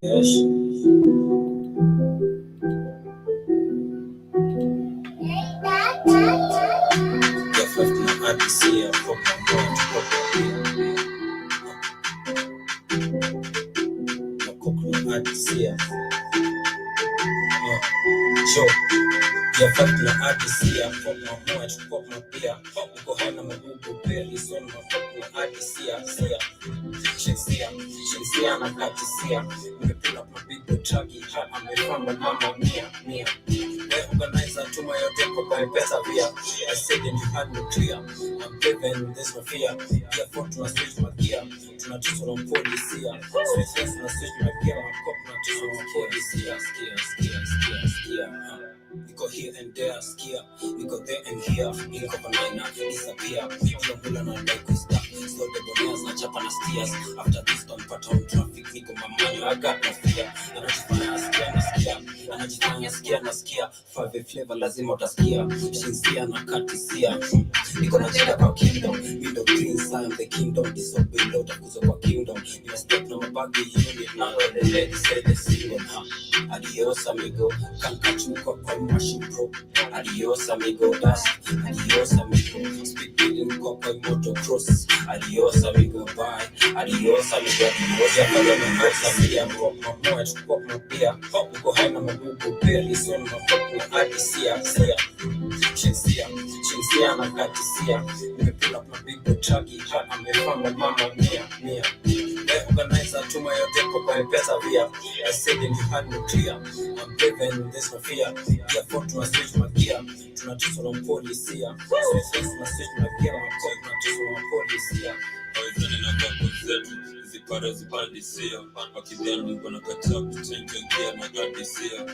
Yes. Yafanya adisia kwa mwa chukua mapia uko hana magugu peli son mafanya adisia shinsia na katisia nimepula kwa big tragi amefamba mama mia organizer tuma yote kwa pesa via I said and you had me clear I'm given this no fear yeah for to switch my gear tunatizo na polisia switch na switch my gear na tizo na polisia skia Niko here and there, skia. Niko there and here. Niko banana, disappear. Niko mula na like stuff. So the boners na chapa na steers. After this don't put on traffic. Niko mamanyo, I got no fear. Anajifanya skia na skia. Five flavor lazima utaskia. Shinsia na katisia. Niko na jida kwa kingdom. Window green sign the kingdom. Disobey law takuzo kwa kingdom. Nina step na mabagi unit. Na the lady say the single. Adios amigo. Can't catch me kwa machine pro. Adios amigo. Dust. Adios amigo. Speed building kwa motocross. Adios amigo. Bye. Adios amigo. Adios amigo. Mamoya chukua mapia. Uko haina magugu peli. Son mafokuna adisia. Shinsia na katisia. Nimepula kwa big tragi. Amefamba mama mia. Organizer tuma yote kwa pesa via I said and you had me clear I'm given this no fear yeah for to switch my gear tunatizo na polisia switch na switch my gear tunatizo na polisia Awezani na bako zetu zipara zipandisia wakidhani kuna kataa kutengengia na adisia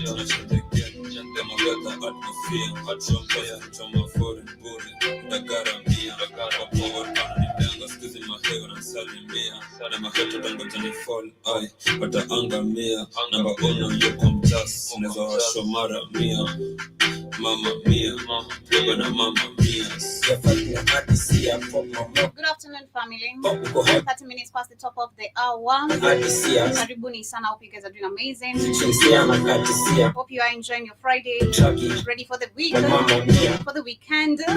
tunashetekea kama weather atmosphere atmosphere choma foreign bure ndagaramia wapo wananipanga skizi maheo na salimia na maheto dango tani fall ai wataangamia namba ono yuko mtas unaweza washo mara mia Mama mia, baba na mama mia. Good afternoon, family. 30 minutes past the top of the hour. Karibuni sana. Hope you guys are doing amazing. Hope you are enjoying your Friday. Ready for the week, for the weekend. I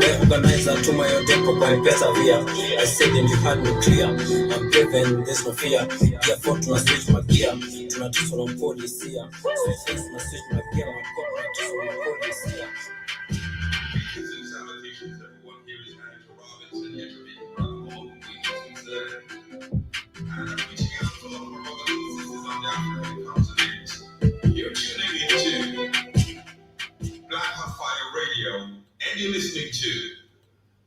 said and you had me clear. I'm given this no fear. Yeah, for to switch my gear. Tunatizo na polisia. Switch my gear. Tunatizo na polisia. Everyone here is Angela Robinson, interviewing from all the and I'm reaching out to all of our brothers and sisters on the African continent. You're tuning into Black Hot Fire Radio, and you're listening to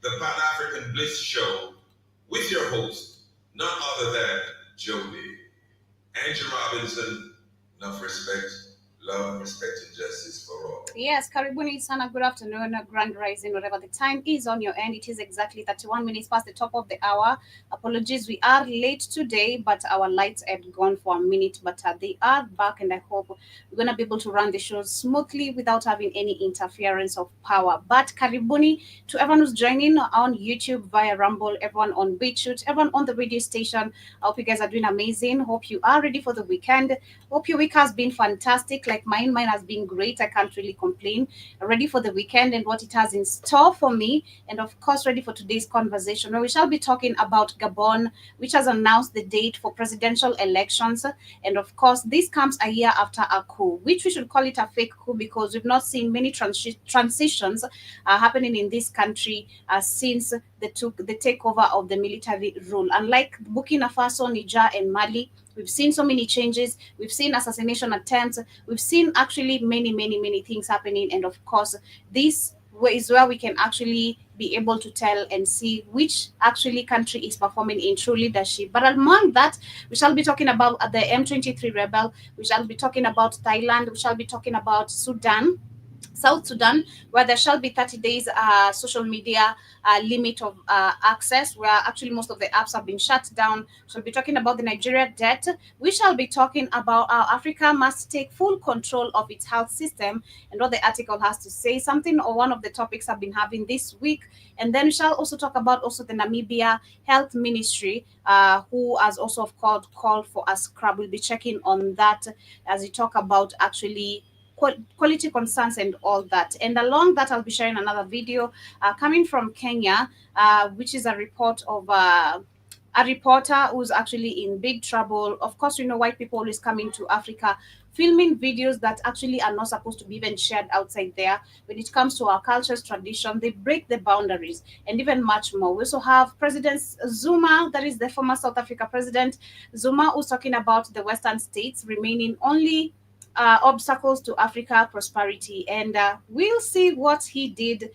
the Pan-African Bliss Show with your host, none other than Joby. Angela Robinson, enough respect, love, respect, and justice for all. Yes, karibuni sana. Good afternoon, grand rising, whatever the time is on your end. It is exactly 31 minutes past the top of the hour. Apologies, we are late today, but our lights had gone for a minute, but they are back, and I hope we're going to be able to run the show smoothly without having any interference of power. But karibuni to everyone who's joining on YouTube via Rumble, everyone on BitChute, everyone on the radio station. I hope you guys are doing amazing. Hope you are ready for the weekend. Hope your week has been fantastic. Like mine has been great. I can't really complain. Ready for the weekend and what it has in store for me, and of course ready for today's conversation where we shall be talking about Gabon, which has announced the date for presidential elections. And of course this comes a year after a coup, which we should call it a fake coup because we've not seen many transitions happening in this country since the takeover of the military rule. Unlike Burkina Faso, Niger, and Mali, we've seen so many changes. We've seen assassination attempts. We've seen actually many things happening. And of course, this is where we can actually be able to tell and see which actually country is performing in true leadership. But among that, we shall be talking about the M23 rebel. We shall be talking about Thailand. We shall be talking about Sudan. South Sudan, where there shall be 30 days social media limit of access, where actually most of the apps have been shut down. We'll be talking about the Nigeria debt. We shall be talking about how Africa must take full control of its health system and what the article has to say. Something or one of the topics I've been having this week. And then we shall also talk about also the Namibia Health Ministry, who has also of course called for a scrub. We'll be checking on that as we talk about actually quality concerns and all that. And along that, I'll be sharing another video coming from Kenya, which is a report of a reporter who's actually in big trouble. Of course, you know, white people always coming to Africa filming videos that actually are not supposed to be even shared outside there. When it comes to our cultures, tradition, they break the boundaries and even much more. We also have President Zuma, that is the former South Africa president, Zuma, who's talking about the Western states remaining only obstacles to Africa prosperity. And we'll see what he did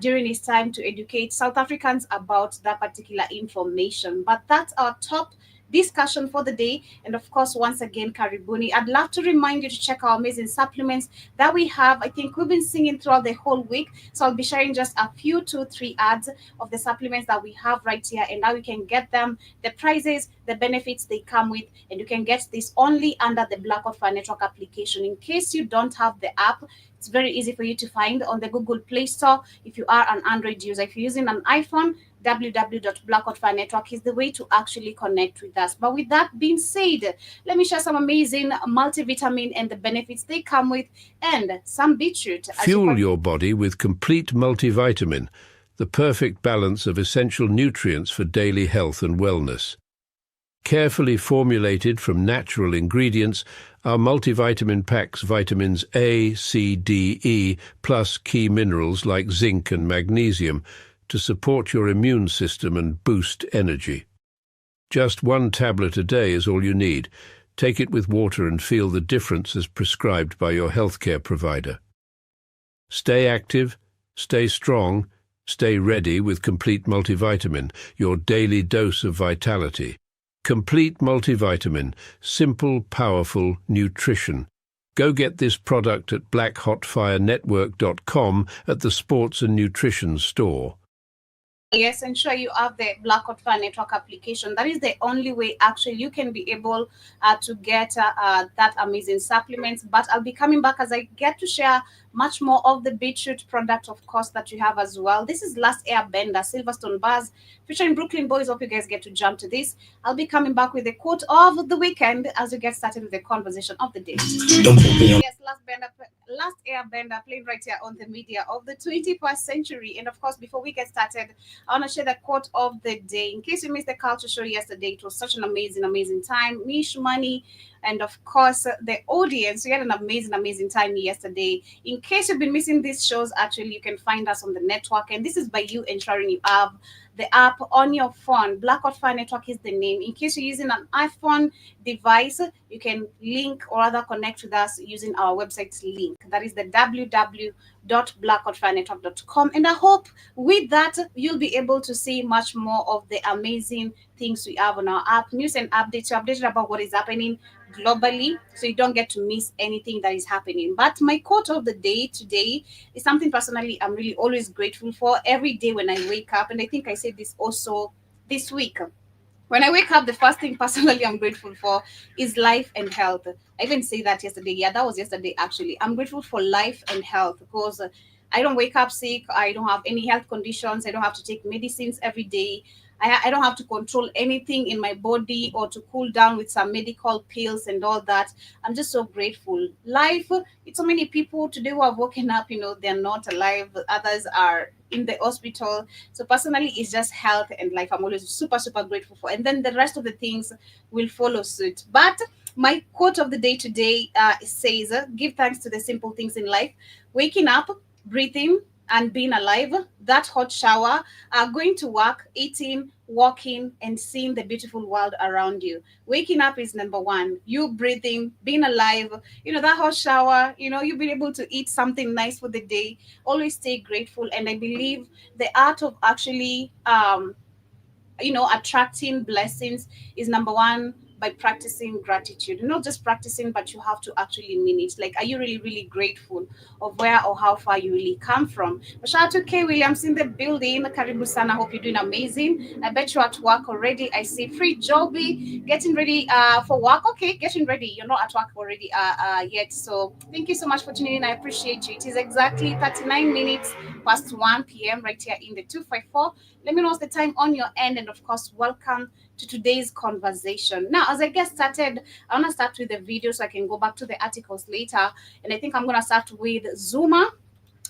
during his time to educate South Africans about that particular information. But that's our top discussion for the day. And of course, once again, Karibuni. I'd love to remind you to check our amazing supplements that we have. I think we've been singing throughout the whole week. So I'll be sharing just a few, 2, 3 ads of the supplements that we have right here and how you can get them, the prices, the benefits they come with, and you can get this only under the Black Hot Fire Network application. In case you don't have the app, it's very easy for you to find on the Google Play Store if you are an Android user. If you're using an iPhone, www.blackoutfirenetwork is the way to actually connect with us. But with that being said, let me share some amazing multivitamin and the benefits they come with, and some beetroot. Fuel your body with complete multivitamin, the perfect balance of essential nutrients for daily health and wellness. Carefully formulated from natural ingredients, our multivitamin packs vitamins A, C, D, E, plus key minerals like zinc and magnesium to support your immune system and boost energy. Just 1 tablet a day is all you need. Take it with water and feel the difference as prescribed by your healthcare provider. Stay active, stay strong, stay ready with Complete Multivitamin, your daily dose of vitality. Complete Multivitamin, simple, powerful nutrition. Go get this product at blackhotfirenetwork.com at the Sports and Nutrition store. Yes, ensure you have the Black Hot Fire Network application. That is the only way actually you can be able to get that amazing supplements. But I'll be coming back as I get to share much more of the beetroot product, of course, that you have as well. This is Last Airbender, Silverstone Bars, featuring Brooklyn Boys. Hope you guys get to jump to this. I'll be coming back with the quote of the weekend as we get started with the conversation of the day. Don't put me on. Yes, Last Airbender played right here on the media of the 21st century. And of course, before we get started, I want to share the quote of the day. In case you missed the culture show yesterday, it was such an amazing time. Mish Money, and of course, the audience. We had an amazing time yesterday. In case you've been missing these shows, actually, you can find us on the network. And this is by you ensuring you have the app on your phone. Black Hot Fire Network is the name. In case you're using an iPhone device, you can link or rather connect with us using our website link. That is the www.blackhotfirenetwork.com. And I hope with that, you'll be able to see much more of the amazing things we have on our app, news and updates. You're updated about what is happening globally, so you don't get to miss anything that is happening. But my quote of the day today is something personally I'm really always grateful for every day when I wake up. And I think I said this also this week. When I wake up, the first thing personally I'm grateful for is life and health. I even say that yesterday. Yeah, that was yesterday actually. I'm grateful for life and health because I don't wake up sick. I don't have any health conditions. I don't have to take medicines every day. I don't have to control anything in my body or to cool down with some medical pills and all that. I'm just so grateful. Life, it's so many people today who have woken up, they're not alive. Others are in the hospital. So personally, it's just health and life. I'm always super grateful for. And then the rest of the things will follow suit. But my quote of the day today says, give thanks to the simple things in life. Waking up, breathing, and being alive, that hot shower, going to work, eating, walking, and seeing the beautiful world around you. Waking up is number one. You breathing, being alive, that hot shower, you've been able to eat something nice for the day. Always stay grateful. And I believe the art of actually attracting blessings is number one, by practicing gratitude. Not just practicing, but you have to actually mean it. Like, are you really, really grateful of where or how far you really come from? But shout out to K Williams in the building. Karibu sana. Hope you're doing amazing. I bet you're at work already. I see Free Joby getting ready for work. Okay, getting ready. You're not at work already yet. So thank you so much for tuning in. I appreciate you. It is exactly 39 minutes past 1 p.m. right here in the 254. Let me know what's the time on your end. And of course, welcome to today's conversation. Now, as I get started, I want to start with the video so I can go back to the articles later. And I think I'm going to start with Zuma.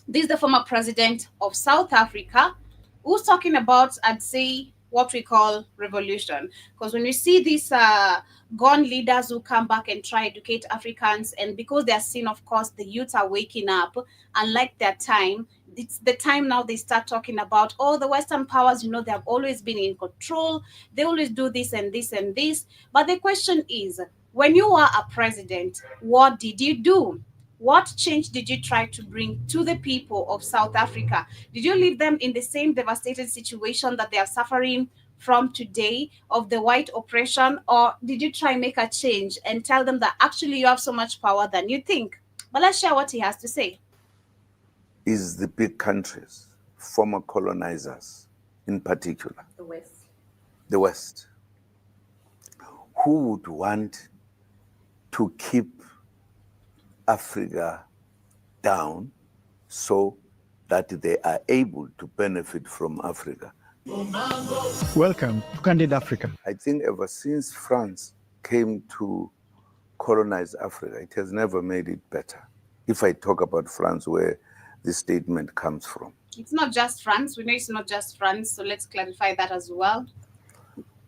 This is the former president of South Africa, who's talking about, I'd say, what we call revolution. Because when we see these gone leaders who come back and try to educate Africans, and because they're seen, of course, the youth are waking up, unlike their time, it's the time now they start talking about, oh, the Western powers, they have always been in control. They always do this and this and this. But the question is, when you are a president, what did you do? What change did you try to bring to the people of South Africa? Did you leave them in the same devastated situation that they are suffering from today of the white oppression? Or did you try and make a change and tell them that actually you have so much power than you think? But let's share what he has to say. Is the big countries, former colonizers in particular, the West, who would want to keep Africa down so that they are able to benefit from Africa. Welcome to Candid Africa. I think ever since France came to colonize Africa, it has never made it better. If I talk about France, where this statement comes from. It's not just France. We know it's not just France, so let's clarify that as well.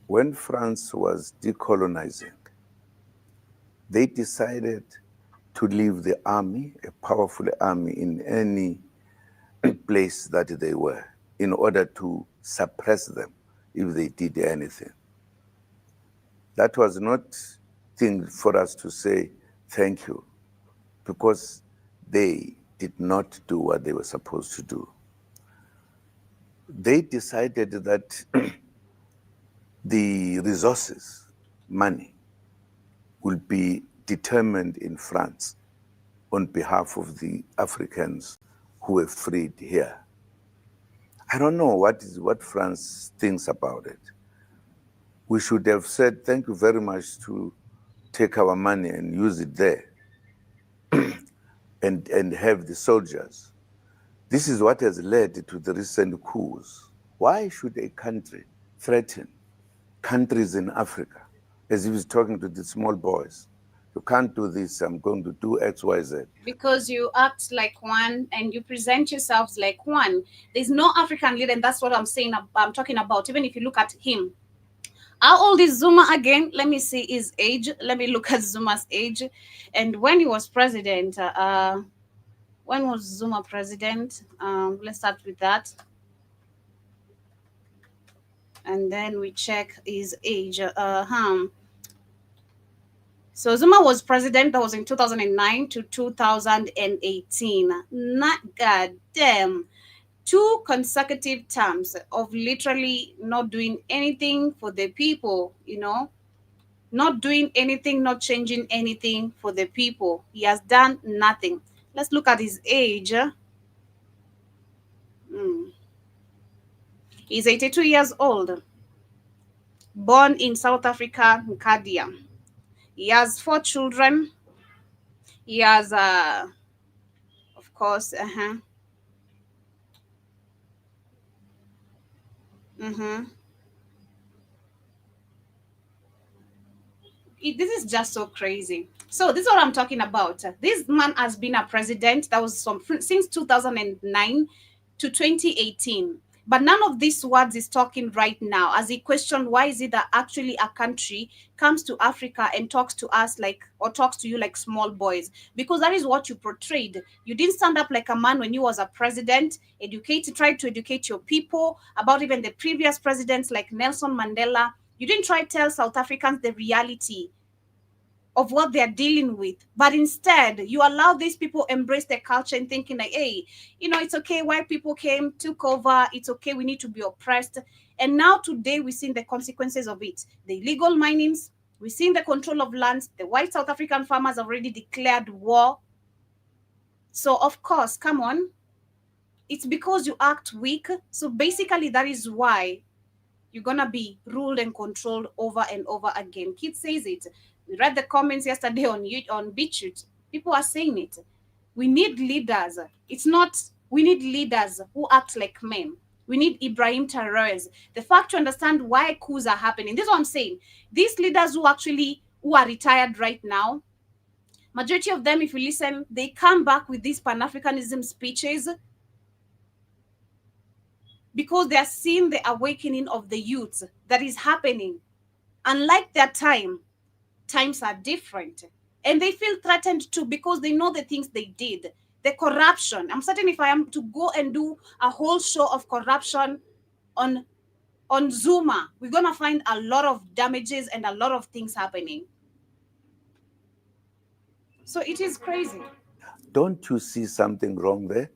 When France was decolonizing, they decided to leave the army, a powerful army, in any place that they were, in order to suppress them if they did anything. That was not thing for us to say thank you, because they did not do what they were supposed to do. They decided that the resources, money, will be determined in France on behalf of the Africans who were freed here. I don't know what France thinks about it. We should have said, thank you very much to take our money and use it there and have the soldiers. This is what has led to the recent coups. Why should a country threaten countries in Africa as if it's talking to the small boys? You can't do this, I'm going to do X, Y, Z. Because you act like one and you present yourselves like one. There's no African leader, and that's what I'm saying, I'm talking about. Even if you look at him, how old is Zuma again? Let me see his age. Let me look at Zuma's age. And when he was president, when was Zuma president? Let's start with that. And then we check his age. So Zuma was president. That was in 2009 to 2018. Not goddamn. 2 consecutive terms of literally not doing anything for the people, not doing anything, not changing anything for the people. He has done nothing. Let's look at his age. He's 82 years old, born in South Africa, Nkadia. He has 4 children. He has, of course, this is just so crazy. So this is what I'm talking about. This man has been a president that was since 2009 to 2018. But none of these words is talking right now, as he questioned why is it that actually a country comes to Africa and talks to us or talks to you like small boys, because that is what you portrayed. You didn't stand up like a man when you was a president, tried to educate your people about even the previous presidents like Nelson Mandela. You didn't try to tell South Africans the reality of what they're dealing with, but instead you allow these people embrace their culture and thinking like, hey, it's okay, white people came, took over, it's okay, we need to be oppressed. And now today we're seeing the consequences of it. The illegal minings, We've seen the control of lands. The white South African farmers have already declared war. So, of course, come on. It's because you act weak. So basically, that is why you're going to be ruled and controlled over and over again. Kid says it. We read the comments yesterday on BitChute. People are saying it. We need leaders. It's not, we need leaders who act like men. We need Ibrahim Traorés. The fact to understand why coups are happening. This is what I'm saying. These leaders who are retired right now, majority of them, if you listen, they come back with these Pan-Africanism speeches because they are seeing the awakening of the youth that is happening. Unlike their time, times are different. And they feel threatened too because they know the things they did. The corruption. I'm certain if I am to go and do a whole show of corruption on Zuma, we're going to find a lot of damages and a lot of things happening. So it is crazy. Don't you see something wrong there?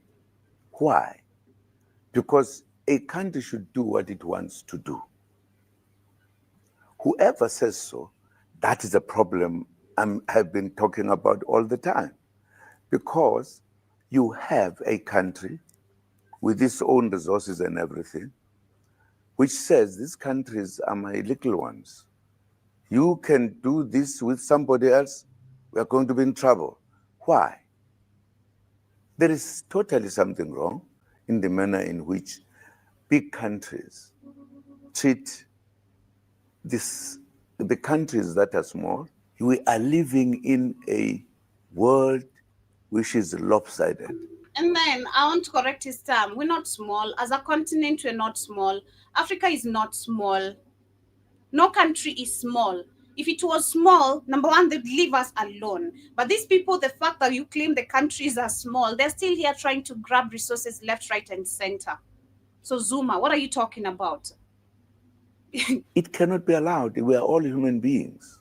Why? Because a country should do what it wants to do. Whoever says so, that is a problem I've been talking about all the time. Because you have a country with its own resources and everything, which says these countries are my little ones. You can do this with somebody else, we are going to be in trouble. Why? There is totally something wrong in the manner in which big countries treat the countries that are small. We are living in a world which is lopsided. And then I want to correct his term. We're not small. As a continent, we're not small. Africa is not small. No country is small. If it was small, number one, they'd leave us alone. But these people, the fact that you claim the countries are small, they're still here trying to grab resources left, right, and center. So Zuma, what are you talking about? It cannot be allowed. We are all human beings.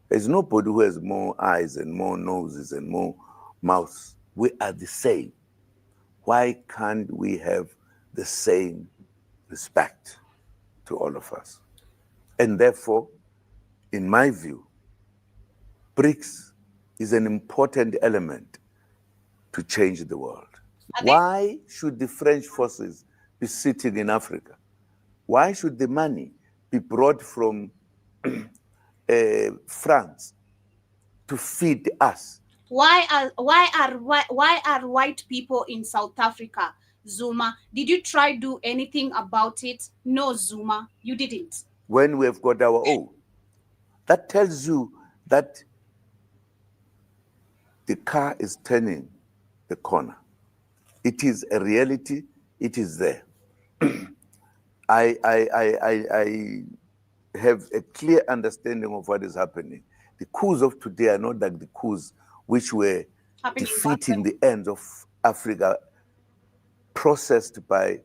There's nobody who has more eyes and more noses and more mouths. We are the same. Why can't we have the same respect to all of us? And therefore, in my view, BRICS is an important element to change the world. Why should the French forces be sitting in Africa? Why should the money be brought from France to feed us? Why are white people in South Africa? Zuma, did you try to do anything about it? No, Zuma, you didn't. When we have got our own, that tells you that the car is turning the corner. It is a reality. It is there. I have a clear understanding of what is happening. The coups of today are not like the coups which were defeating the ends of Africa processed by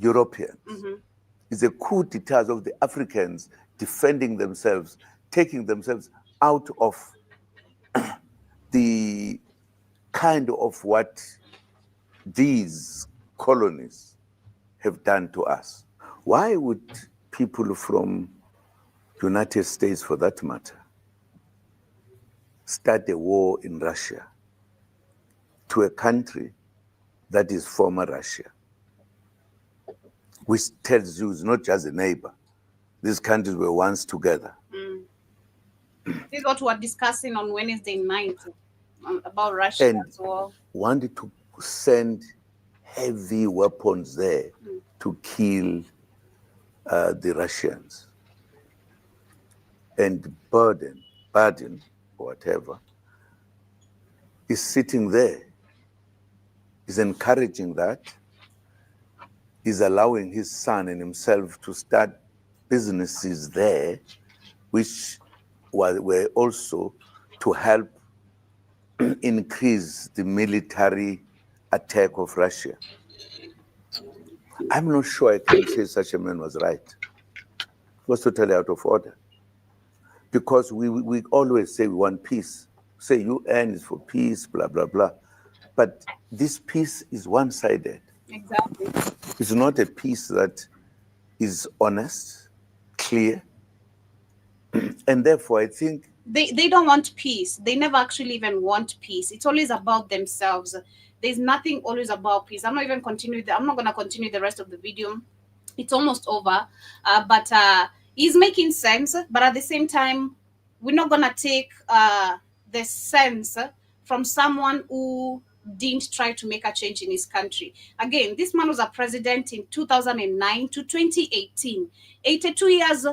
Europeans. Mm-hmm. It's a coup d'etat of the Africans defending themselves, taking themselves out of the kind of what these colonies have done to us. Why would people from United States, for that matter, start a war in Russia to a country that is former Russia, which tells you it's not just a neighbor. These countries were once together. Mm. This is what we were discussing on Wednesday night about Russia and as well. Wanted to send heavy weapons there to kill the Russians. And Biden, or whatever, is sitting there, is encouraging that, is allowing his son and himself to start businesses there, which were also to help increase the military attack of Russia. I'm not sure I can say such a man was right. He was totally out of order. Because we always say we want peace. Say UN is for peace, blah, blah, blah. But this peace is one-sided. Exactly. It's not a peace that is honest, clear. And therefore, I think they don't want peace. They never actually even want peace. It's always about themselves. There's nothing always about peace. I'm not going to continue the rest of the video. It's almost over. But he's making sense. But at the same time, we're not going to take the sense from someone who didn't try to make a change in his country. Again, this man was a president in 2009 to 2018. 82 years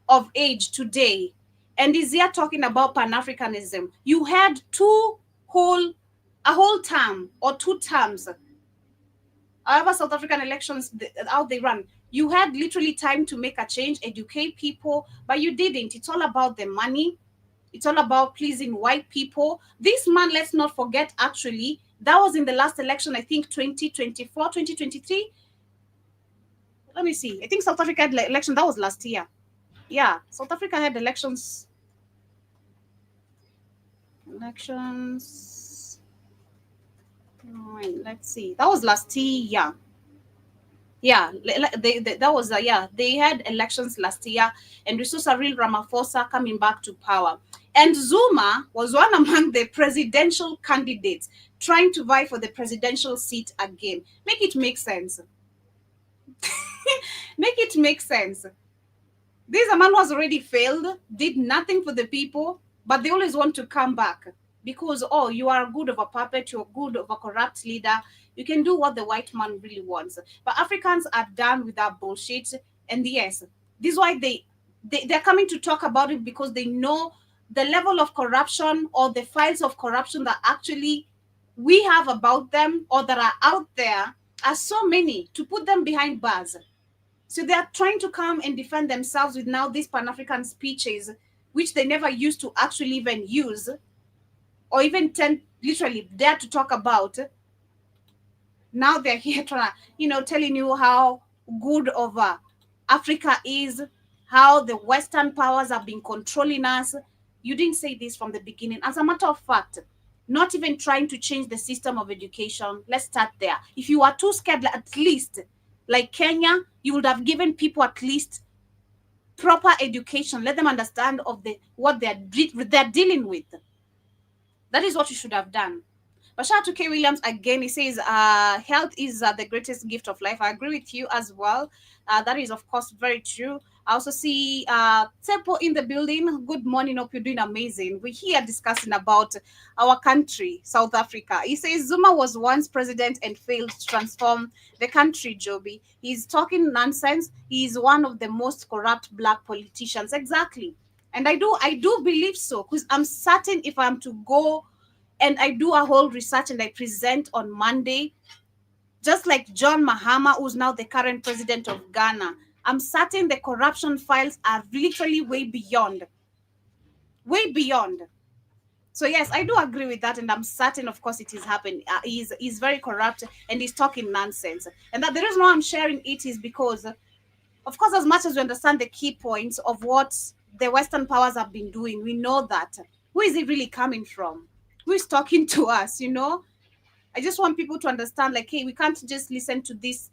of age today, and is here talking about Pan-Africanism. You had a whole term or 2 terms. However, South African elections, how they run, you had literally time to make a change, educate people, but you didn't. It's all about the money. It's all about pleasing white people. This man, let's not forget, actually, that was in the last election, I think 2024, 2023. Let me see. I think South Africa had election, that was last year. Yeah, South Africa had elections. Let's see. That was last year. Yeah, that was they had elections last year, and we saw Cyril Ramaphosa coming back to power. And Zuma was one among the presidential candidates trying to vie for the presidential seat again. Make it make sense. Make it make sense. This a man who has already failed, did nothing for the people, but they always want to come back because, oh, you are good of a puppet, you're good of a corrupt leader. You can do what the white man really wants. But Africans are done with that bullshit. And yes, this is why they're coming to talk about it, because they know the level of corruption or the files of corruption that actually we have about them or that are out there are so many to put them behind bars. So they are trying to come and defend themselves with now these Pan-African speeches, which they never used to actually even use or even literally dare to talk about. Now they're here trying to, telling you how good of Africa is, how the Western powers have been controlling us. You didn't say this from the beginning. As a matter of fact, not even trying to change the system of education. Let's start there. If you are too scared, at least, like Kenya, you would have given people at least proper education. Let them understand of what they're dealing with. That is what you should have done. But shout out to K. Williams again. He says, health is the greatest gift of life. I agree with you as well. That is, of course, very true. I also see Tepo in the building. Good morning. Hope you're doing amazing. We're here discussing about our country, South Africa. He says Zuma was once president and failed to transform the country, Joby. He's talking nonsense. He's one of the most corrupt black politicians. Exactly. And I do believe so, because I'm certain if I'm to go and I do a whole research and I present on Monday, just like John Mahama, who's now the current president of Ghana, I'm certain the corruption files are literally way beyond. Way beyond. So yes, I do agree with that, and I'm certain, of course, it is happening. He's very corrupt and he's talking nonsense. And that the reason why I'm sharing it is because, of course, as much as we understand the key points of what the Western powers have been doing, we know that who is it really coming from? Who is talking to us, I just want people to understand, like, hey, we can't just listen to these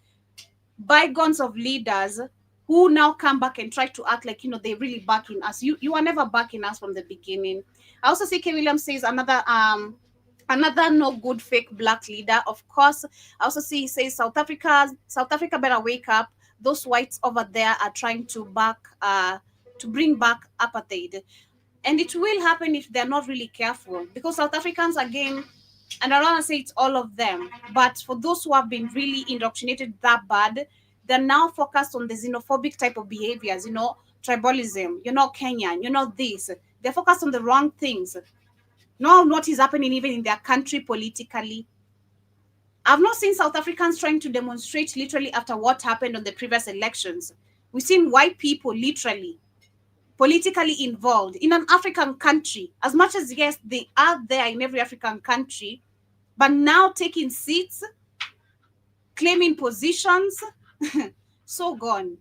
bygones of leaders who now come back and try to act like, they're really backing us. You are never backing us from the beginning. I also see K. Williams says another no good fake black leader. Of course, I also see he says South Africa better wake up. Those whites over there are trying to bring back apartheid. And it will happen if they're not really careful, because South Africans, again, and I don't want to say it's all of them, but for those who have been really indoctrinated that bad, they're now focused on the xenophobic type of behaviors, tribalism, Kenyan, this. They're focused on the wrong things. Not what is happening even in their country politically. I've not seen South Africans trying to demonstrate literally after what happened on the previous elections. We've seen white people literally politically involved in an African country, as much as, yes, they are there in every African country, but now taking seats, claiming positions, so gone.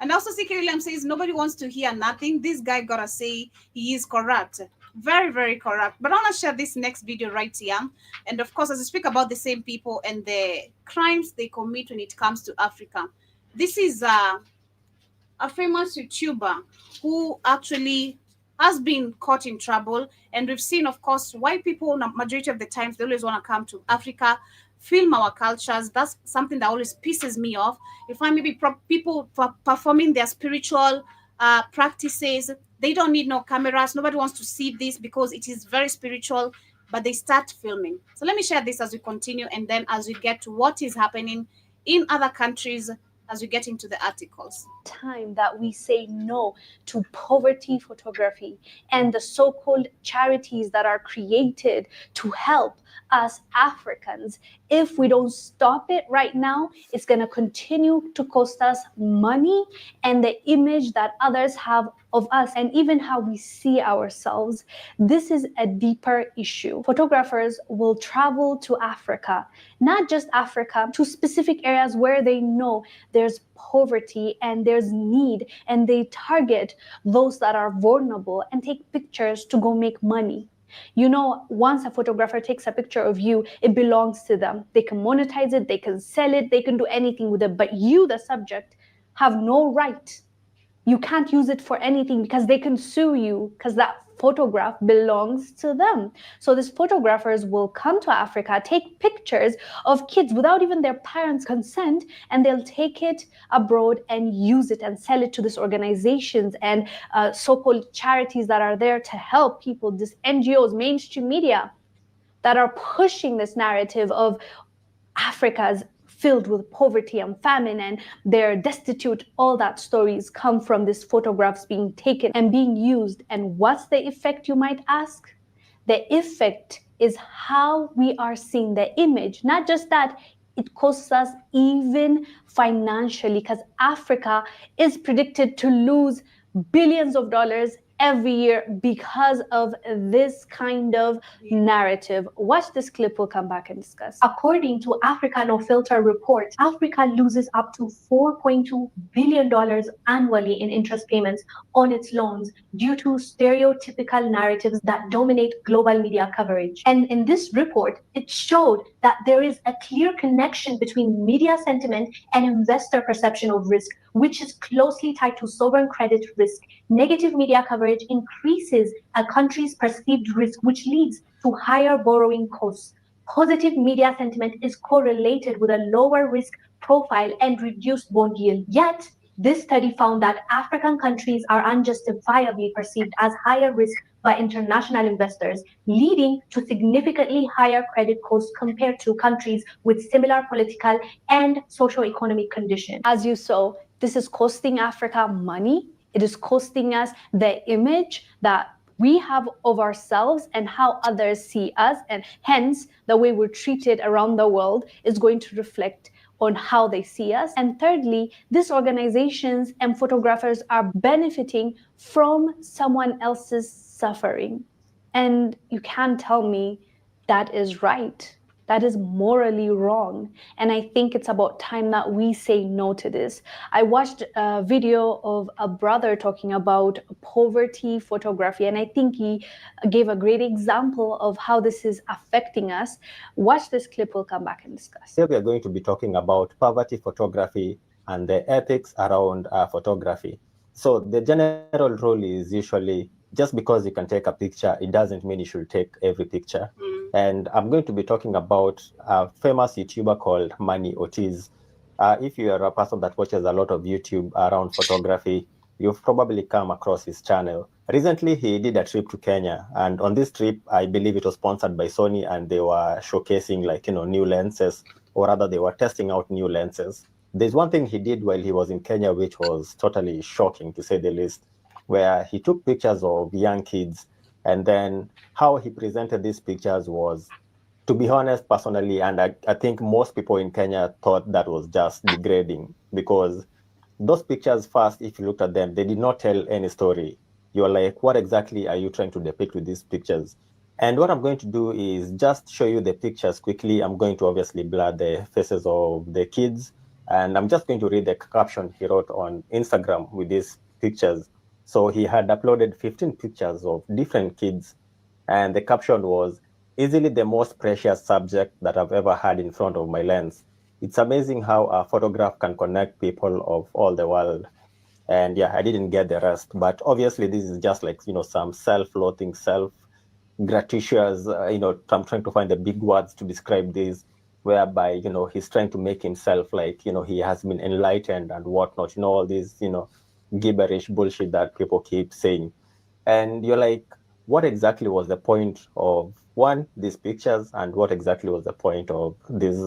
And also C.K. Williams says nobody wants to hear nothing. This guy gotta say he is corrupt. Very, very corrupt. But I want to share this next video right here. And of course, as I speak about the same people and the crimes they commit when it comes to Africa, this is a famous YouTuber who actually has been caught in trouble. And we've seen, of course, why people, majority of the times, they always want to come to Africa, film our cultures. That's something that always pisses me off. You find maybe people performing their spiritual practices. They don't need no cameras. Nobody wants to see this because it is very spiritual, but they start filming. So let me share this as we continue, and then as we get to what is happening in other countries as we get into the articles. Time that we say no to poverty photography and the so-called charities that are created to help us Africans. If we don't stop it right now, it's going to continue to cost us money and the image that others have of us and even how we see ourselves. This is a deeper issue. Photographers will travel to Africa, not just Africa, to specific areas where they know there's poverty and there's need, and they target those that are vulnerable and take pictures to go make money. You know, once a photographer takes a picture of you, it belongs to them. They can monetize it, they can sell it, they can do anything with it. But you, the subject, have no right. You can't use it for anything because they can sue you because that photograph belongs to them. So these photographers will come to Africa, take pictures of kids without even their parents' consent, and they'll take it abroad and use it and sell it to these organizations and so-called charities that are there to help people, these NGOs, mainstream media, that are pushing this narrative of Africa's filled with poverty and famine and they're destitute. All that stories come from these photographs being taken and being used. And what's the effect, you might ask? The effect is how we are seeing the image. Not just that, it costs us even financially, because Africa is predicted to lose billions of dollars every year because of this kind of narrative. Watch this clip, we'll come back and discuss. According to Africa No Filter report, Africa loses up to $4.2 billion annually in interest payments on its loans due to stereotypical narratives that dominate global media coverage. And in this report, it showed that there is a clear connection between media sentiment and investor perception of risk, which is closely tied to sovereign credit risk. Negative media coverage increases a country's perceived risk, which leads to higher borrowing costs. Positive media sentiment is correlated with a lower risk profile and reduced bond yield. Yet, this study found that African countries are unjustifiably perceived as higher risk by international investors, leading to significantly higher credit costs compared to countries with similar political and socio-economic conditions. As you saw, this is costing Africa money. It is costing us the image that we have of ourselves and how others see us, and hence the way we're treated around the world is going to reflect on how they see us. And thirdly, these organizations and photographers are benefiting from someone else's suffering. And you can't tell me that is right. That is morally wrong. And I think it's about time that we say no to this. I watched a video of a brother talking about poverty photography, and I think he gave a great example of how this is affecting us. Watch this clip, we'll come back and discuss. Here we are going to be talking about poverty photography and the ethics around photography. So the general rule is usually, just because you can take a picture, it doesn't mean you should take every picture. And I'm going to be talking about a famous YouTuber called Manny Ortiz. If you are a person that watches a lot of YouTube around photography, you've probably come across his channel. Recently, he did a trip to Kenya. And on this trip, I believe it was sponsored by Sony, and they were showcasing new lenses, or rather they were testing out new lenses. There's one thing he did while he was in Kenya, which was totally shocking, to say the least, where he took pictures of young kids, and then how he presented these pictures was, to be honest, personally, and I think most people in Kenya thought that was just degrading, because those pictures, first, if you looked at them, they did not tell any story. You're like, what exactly are you trying to depict with these pictures? And what I'm going to do is just show you the pictures quickly. I'm going to obviously blur the faces of the kids, and I'm just going to read the caption he wrote on Instagram with these pictures. So he had uploaded 15 pictures of different kids, and the caption was, "Easily the most precious subject that I've ever had in front of my lens. It's amazing how a photograph can connect people of all the world." And yeah, I didn't get the rest. But obviously, this is just like, some self-loathing, self-gratuitous, I'm trying to find the big words to describe this, whereby, he's trying to make himself like, he has been enlightened and whatnot, all these, gibberish bullshit that people keep saying. And you're like, what exactly was the point of, one, these pictures, and what exactly was the point of this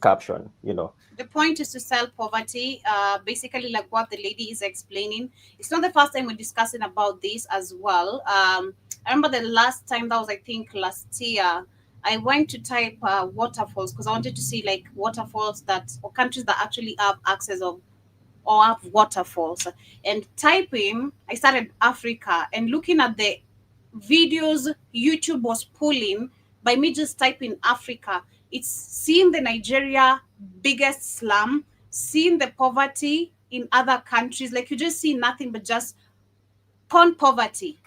caption, The point is to sell poverty, basically like what the lady is explaining. It's not the first time we're discussing about this as well. I remember the last time, that was I think last year, I went to type waterfalls because I wanted to see like waterfalls that, or countries that actually have access of or have waterfalls. And typing, I started Africa, and looking at the videos YouTube was pulling by me just typing Africa, it's seeing the Nigeria biggest slum, seeing the poverty in other countries. Like you just see nothing but just porn poverty.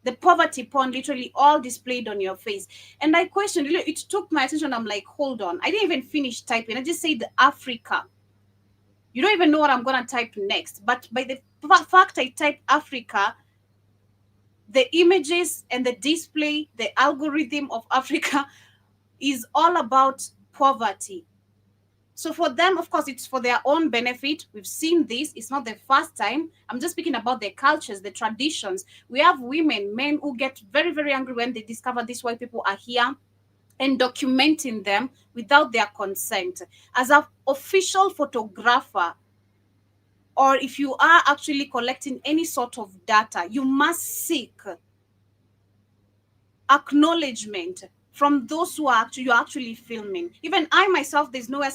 The poverty porn literally all displayed on your face. And I questioned, it took my attention. I'm like, hold on. I didn't even finish typing. I just said Africa. You don't even know what I'm going to type next. But by the fact I typed Africa, the images and the display, the algorithm of Africa is all about poverty. So for them, of course, it's for their own benefit. We've seen this. It's not the first time. I'm just speaking about the cultures, the traditions. We have women, men who get very, very angry when they discover these white people are here and documenting them without their consent. As an official photographer, or if you are actually collecting any sort of data, you must seek acknowledgement from those who are you're actually filming. Even I myself, there's nowhere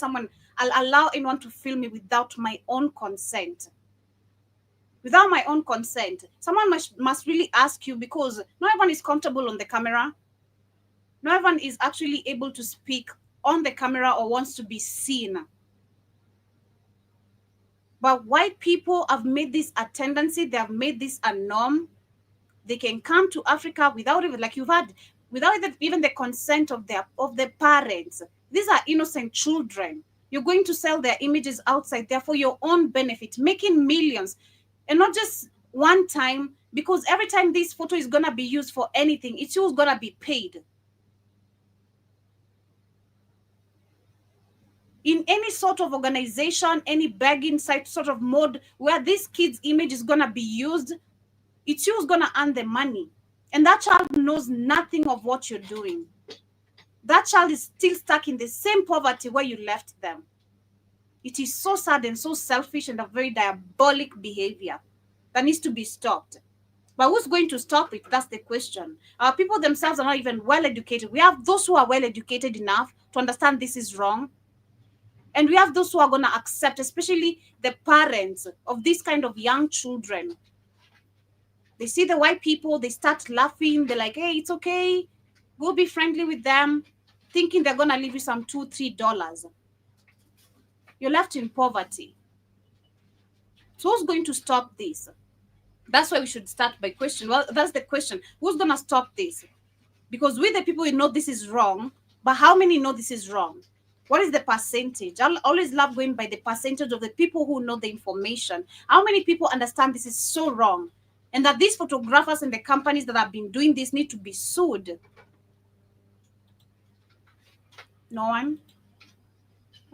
I'll allow anyone to film me without my own consent. Without my own consent, someone must really ask you, because not everyone is comfortable on the camera. Not everyone is actually able to speak on the camera or wants to be seen. But white people have made this a tendency. They have made this a norm. They can come to Africa without even, like you've had, without even the consent of the parents. These are innocent children. You're going to sell their images outside there for your own benefit, making millions, and not just one time, because every time this photo is gonna be used for anything, it's always gonna be paid. In any sort of organization, any begging site sort of mode where this kid's image is gonna be used, it's who's gonna earn the money. And that child knows nothing of what you're doing. That child is still stuck in the same poverty where you left them. It is so sad and so selfish and a very diabolic behavior that needs to be stopped. But who's going to stop it? That's the question. Our people themselves are not even well educated. We have those who are well educated enough to understand this is wrong. And we have those who are going to accept, especially the parents of these kind of young children. They see the white people, they start laughing. They're like, hey, it's okay. We'll be friendly with them, thinking they're going to leave you some $2, $3. You're left in poverty. So who's going to stop this? That's why we should start by question. Well, that's the question. Who's going to stop this? Because we, the people, we know this is wrong, but how many know this is wrong? What is the percentage? I always love going by the percentage of the people who know the information. How many people understand this is so wrong? And that these photographers and the companies that have been doing this need to be sued? No one?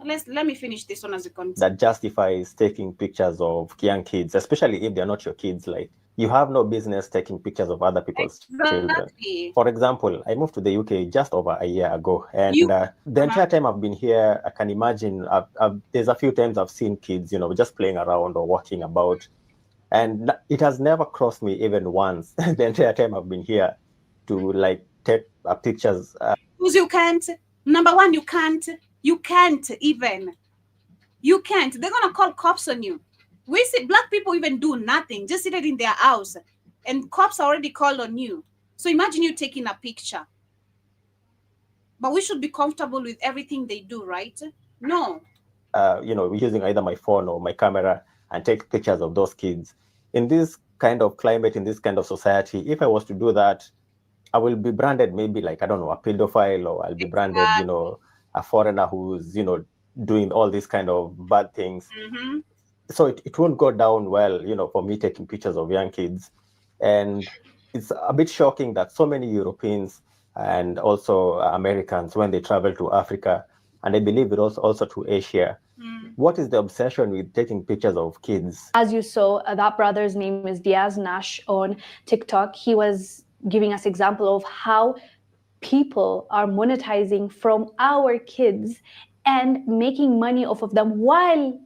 Let me finish this one as a continue. That justifies taking pictures of young kids, especially if they're not your kids. Like, you have no business taking pictures of other people's children. For example, I moved to the UK just over a year ago, and the entire time I've been here, I can imagine there's a few times I've seen kids, just playing around or walking about, and it has never crossed me even once the entire time I've been here to like take pictures. Because you can't. Number one, you can't. You can't even. You can't. They're gonna call cops on you. We see black people even do nothing, just seated in their house, and cops already called on you. So imagine you taking a picture. But we should be comfortable with everything they do, right? No. Using either my phone or my camera and take pictures of those kids. In this kind of climate, in this kind of society, if I was to do that, I will be branded maybe like, I don't know, a pedophile, or I'll be branded, a foreigner who's, doing all these kind of bad things. Mm-hmm. so it won't go down well, for me taking pictures of young kids. And it's a bit shocking that so many Europeans and also Americans, when they travel to Africa, and I believe it also to Asia, what is the obsession with taking pictures of kids? As you saw, that brother's name is Diaz Nash on TikTok. He was giving us example of how people are monetizing from our kids and making money off of them, while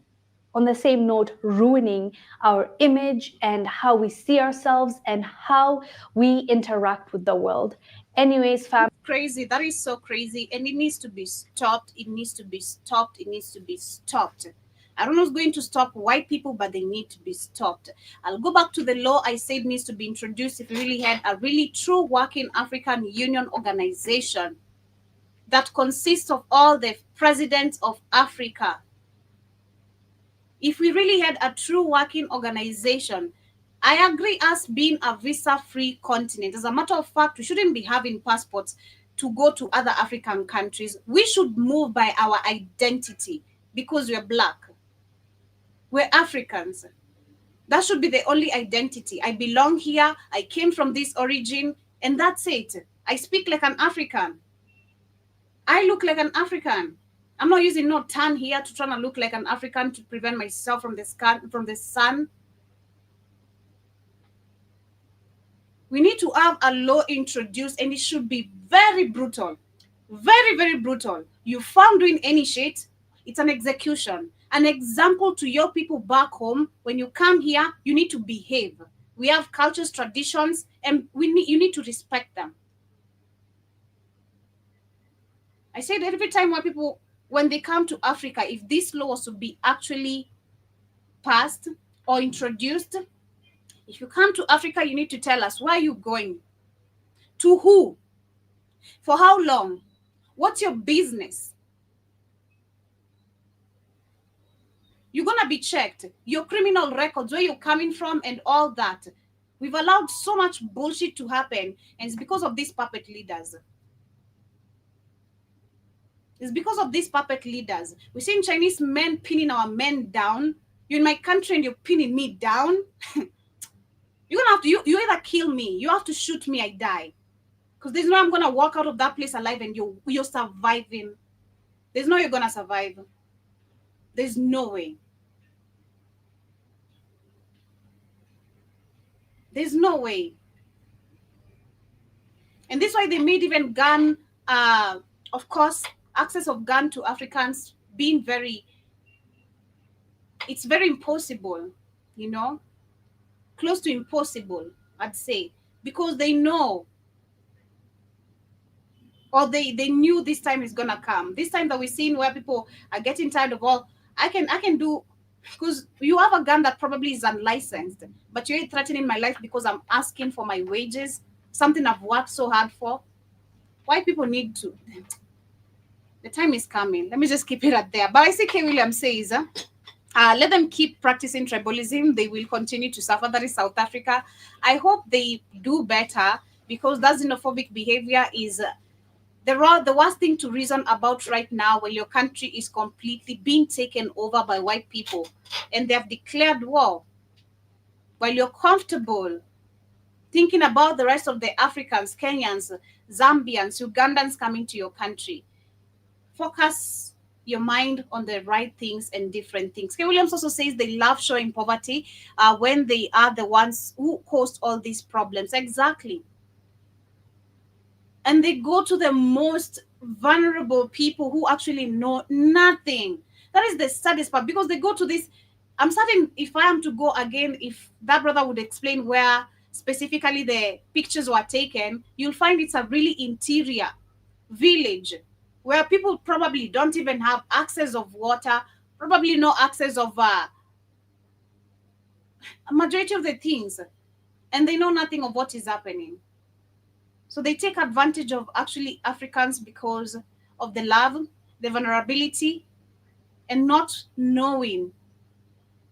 on the same note ruining our image and how we see ourselves and how we interact with the world. Anyways, fam, Crazy. That is so crazy. And it needs to be stopped. It needs to be stopped. It needs to be stopped. I don't know who's going to stop white people, but they need to be stopped. I'll go back to the law I said needs to be introduced if we really had a really true working African Union organization that consists of all the presidents of Africa. If we really had a true working organization, I agree us being a visa-free continent. As a matter of fact, we shouldn't be having passports to go to other African countries. We should move by our identity because we're Black. We're Africans. That should be the only identity. I belong here. I came from this origin, and that's it. I speak like an African. I look like an African. I'm not using no tan here to try to look like an African to prevent myself from the sun. We need to have a law introduced, and it should be very brutal. Very, very brutal. You found doing any shit, it's an execution. An example to your people back home. When you come here, you need to behave. We have cultures, traditions, and you need to respect them. I said every time when people, when they come to Africa, if this law was to be actually passed or introduced, if you come to Africa, you need to tell us, where are you going? To who? For how long? What's your business? You're going to be checked. Your criminal records, where you're coming from, and all that. We've allowed so much bullshit to happen, and it's because of these puppet leaders. It's because of these puppet leaders. We're seeing Chinese men pinning our men down. You're in my country and you're pinning me down. You're gonna have to, you either kill me, you have to shoot me, I die. Because there's no I'm gonna walk out of that place alive and you're surviving. There's no you're gonna survive. There's no way. There's no way. And this is why they made even gun, of course, access of gun to Africans being it's very impossible, close to impossible, I'd say, because they know, or they knew this time is gonna come. This time that we're seeing where people are getting tired of all, I can do, because you have a gun that probably is unlicensed, but you're threatening my life because I'm asking for my wages, something I've worked so hard for. White people need to. The time is coming. Let me just keep it at there. But I see K. Williams says, let them keep practicing tribalism. They will continue to suffer. That is South Africa. I hope they do better, because that xenophobic behavior is the worst thing to reason about right now, when your country is completely being taken over by white people and they have declared war, while you're comfortable thinking about the rest of the Africans, Kenyans, Zambians, Ugandans coming to your country. Focus your mind on the right things and different things. K. Williams also says they love showing poverty when they are the ones who caused all these problems. Exactly. And they go to the most vulnerable people who actually know nothing. That is the saddest part, because they go to this. I'm certain if I am to go again, if that brother would explain where specifically the pictures were taken, you'll find it's a really interior village where people probably don't even have access of water, probably no access of a majority of the things, and they know nothing of what is happening. So they take advantage of actually Africans because of the love, the vulnerability, and not knowing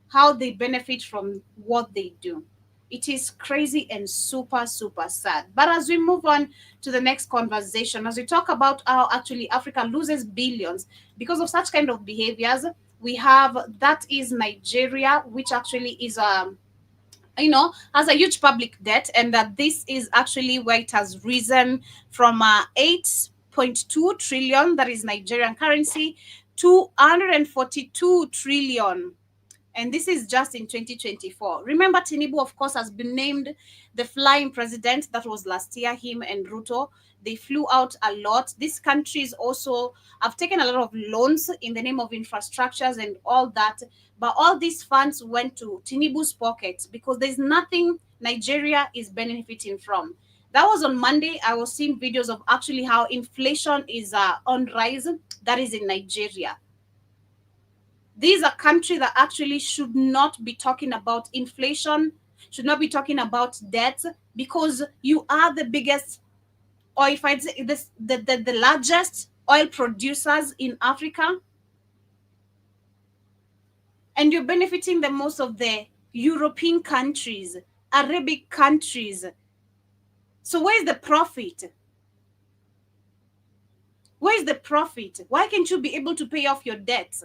how they benefit from what they do. It is crazy and super, super sad. But as we move on to the next conversation, as we talk about how actually Africa loses billions because of such kind of behaviors, We have, that is Nigeria, which actually is has a huge public debt, and that this is actually where it has risen from 8.2 trillion, that is Nigerian currency, to 142 trillion. And this is just in 2024. Remember, Tinubu, of course, has been named the flying president. That was last year, him and Ruto. They flew out a lot. These countries also have taken a lot of loans in the name of infrastructures and all that. But all these funds went to Tinubu's pocket because there's nothing Nigeria is benefiting from. That was on Monday. I was seeing videos of actually how inflation is on rise. That is in Nigeria. These are countries that actually should not be talking about inflation, should not be talking about debt, because you are the biggest, or if I'd say this, the largest oil producers in Africa, and you're benefiting the most of the European countries, Arabic countries. So where's the profit? Where's the profit? Why can't you be able to pay off your debts?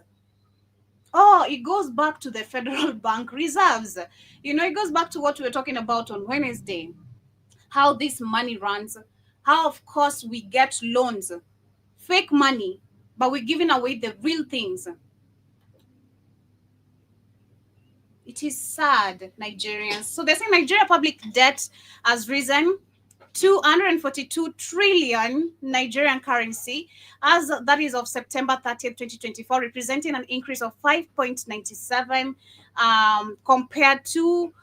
Oh, it goes back to the federal bank reserves. It goes back to what we were talking about on Wednesday, how this money runs, how, of course, we get loans, fake money, but we're giving away the real things. It is sad, Nigerians. So they're saying Nigeria public debt has risen to 142 trillion Nigerian currency, as that is of September 30th, 2024, representing an increase of 5.97 compared to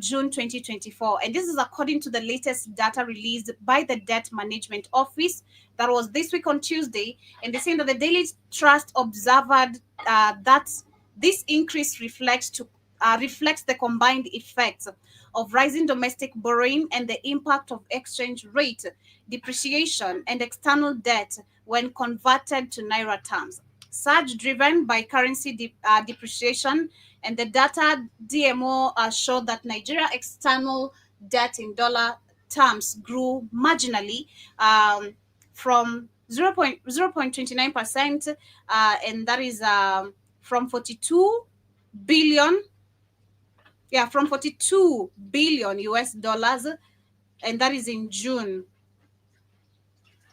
June 2024. And this is according to the latest data released by the Debt Management Office. That was this week on Tuesday. And they're saying that the Daily Trust observed that this increase reflects the combined effects of rising domestic borrowing and the impact of exchange rate depreciation and external debt when converted to Naira terms. Surge driven by currency depreciation, and the data DMO showed that Nigeria external debt in dollar terms grew marginally from 0.29%, and that is from 42 billion from 42 billion US dollars, and that is in June,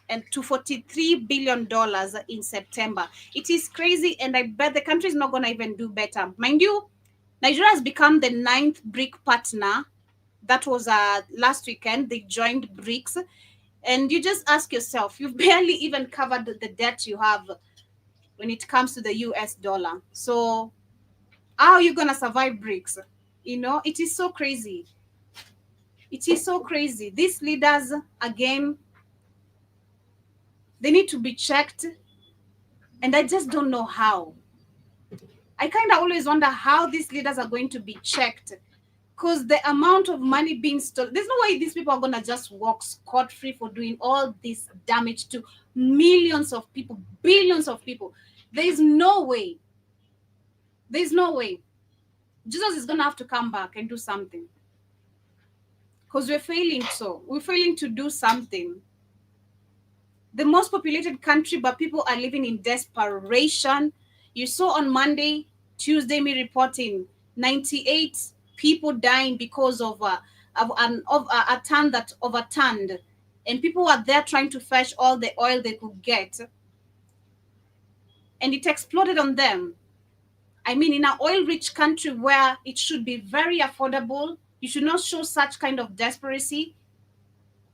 and to 43 billion dollars in September. It is crazy, and I bet the country is not going to even do better. Mind you, Nigeria has become the 9th BRIC partner. That was last weekend. They joined BRICS, and you just ask yourself, you've barely even covered the debt you have when it comes to the US dollar. So how are you going to survive BRICS? It is so crazy. It is so crazy. These leaders, again, they need to be checked. And I just don't know how. I kind of always wonder how these leaders are going to be checked. Because the amount of money being stolen, there's no way these people are going to just walk scot-free for doing all this damage to millions of people, billions of people. There's no way. There's no way. Jesus is going to have to come back and do something. Because we're failing We're failing to do something. The most populated country, but people are living in desperation. You saw on Monday, Tuesday, me reporting 98 people dying because of a turn that overturned. And people were there trying to fetch all the oil they could get. And it exploded on them. I mean, in an oil-rich country where it should be very affordable, you should not show such kind of desperation.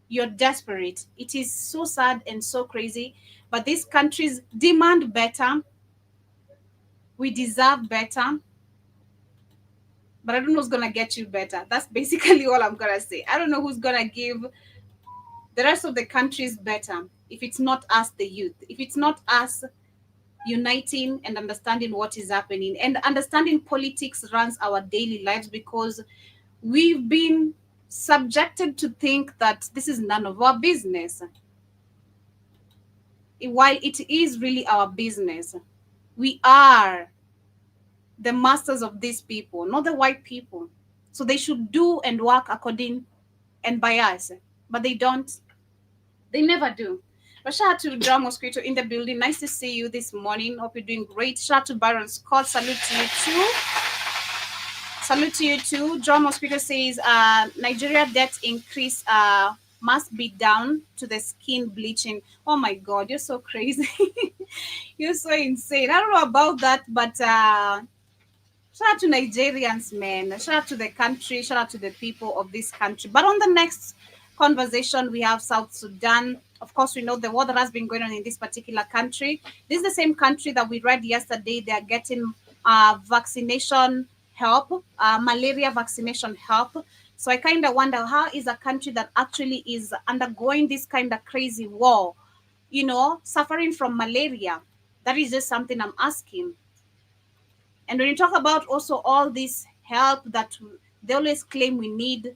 You're desperate. It is so sad and so crazy. But these countries demand better. We deserve better. But I don't know who's going to get you better. That's basically all I'm going to say. I don't know who's going to give the rest of the countries better if it's not us, the youth. If it's not us uniting and understanding what is happening. And understanding politics runs our daily lives, because we've been subjected to think that this is none of our business. While it is really our business, we are the masters of these people, not the white people. So they should do and work according and by us, but they don't. They never do. But shout out to John Mosquito in the building. Nice to see you this morning. Hope you're doing great. Shout out to Byron Scott. Salute to you too. Salute to you too. John Mosquito says Nigeria debt increase must be down to the skin bleaching. Oh my god, you're so crazy. You're so insane. I don't know about that, but shout out to Nigerians, man. Shout out to the country. Shout out to the people of this country. But on the next conversation, we have South Sudan. Of course, we know the war that has been going on in this particular country. This is the same country that we read yesterday. They are getting vaccination help, malaria vaccination help. So I kind of wonder, how is a country that actually is undergoing this kind of crazy war, suffering from malaria? That is just something I'm asking. And when you talk about also all this help that they always claim we need,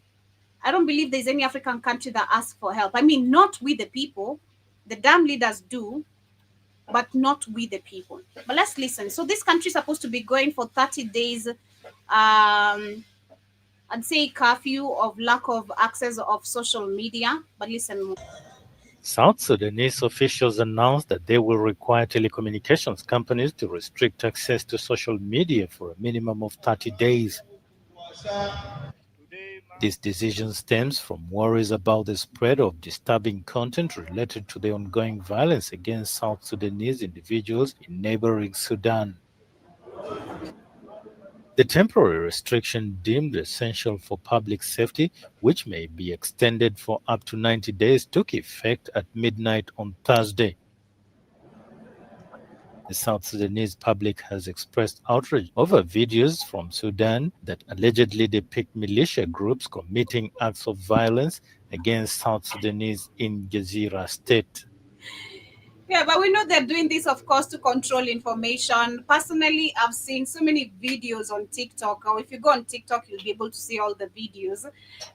I don't believe there's any African country that asks for help. I mean, not we the people. The damn leaders do, but not we the people. But let's listen. So this country is supposed to be going for 30 days, I'd say curfew of lack of access of social media. But listen more. South Sudanese officials announced that they will require telecommunications companies to restrict access to social media for a minimum of 30 days. This decision stems from worries about the spread of disturbing content related to the ongoing violence against South Sudanese individuals in neighboring Sudan. The temporary restriction, deemed essential for public safety, which may be extended for up to 90 days, took effect at midnight on Thursday. The South Sudanese public has expressed outrage over videos from Sudan that allegedly depict militia groups committing acts of violence against South Sudanese in Gezira state. Yeah, but we know they're doing this, of course, to control information. Personally, I've seen so many videos on TikTok. Or if you go on TikTok, you'll be able to see all the videos.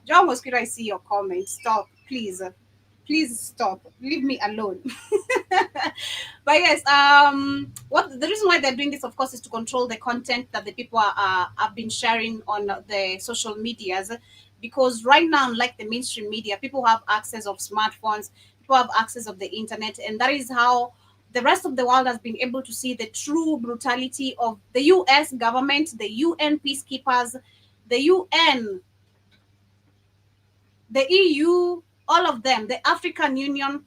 John Mosquito, I see your comment. Stop, please. Please stop. Leave me alone. But yes, what the reason why they're doing this, of course, is to control the content that the people have been sharing on the social medias. Because right now, like the mainstream media, people have access of smartphones, people have access of the internet, and that is how the rest of the world has been able to see the true brutality of the US government, the UN peacekeepers, the UN, the EU, all of them, the African Union.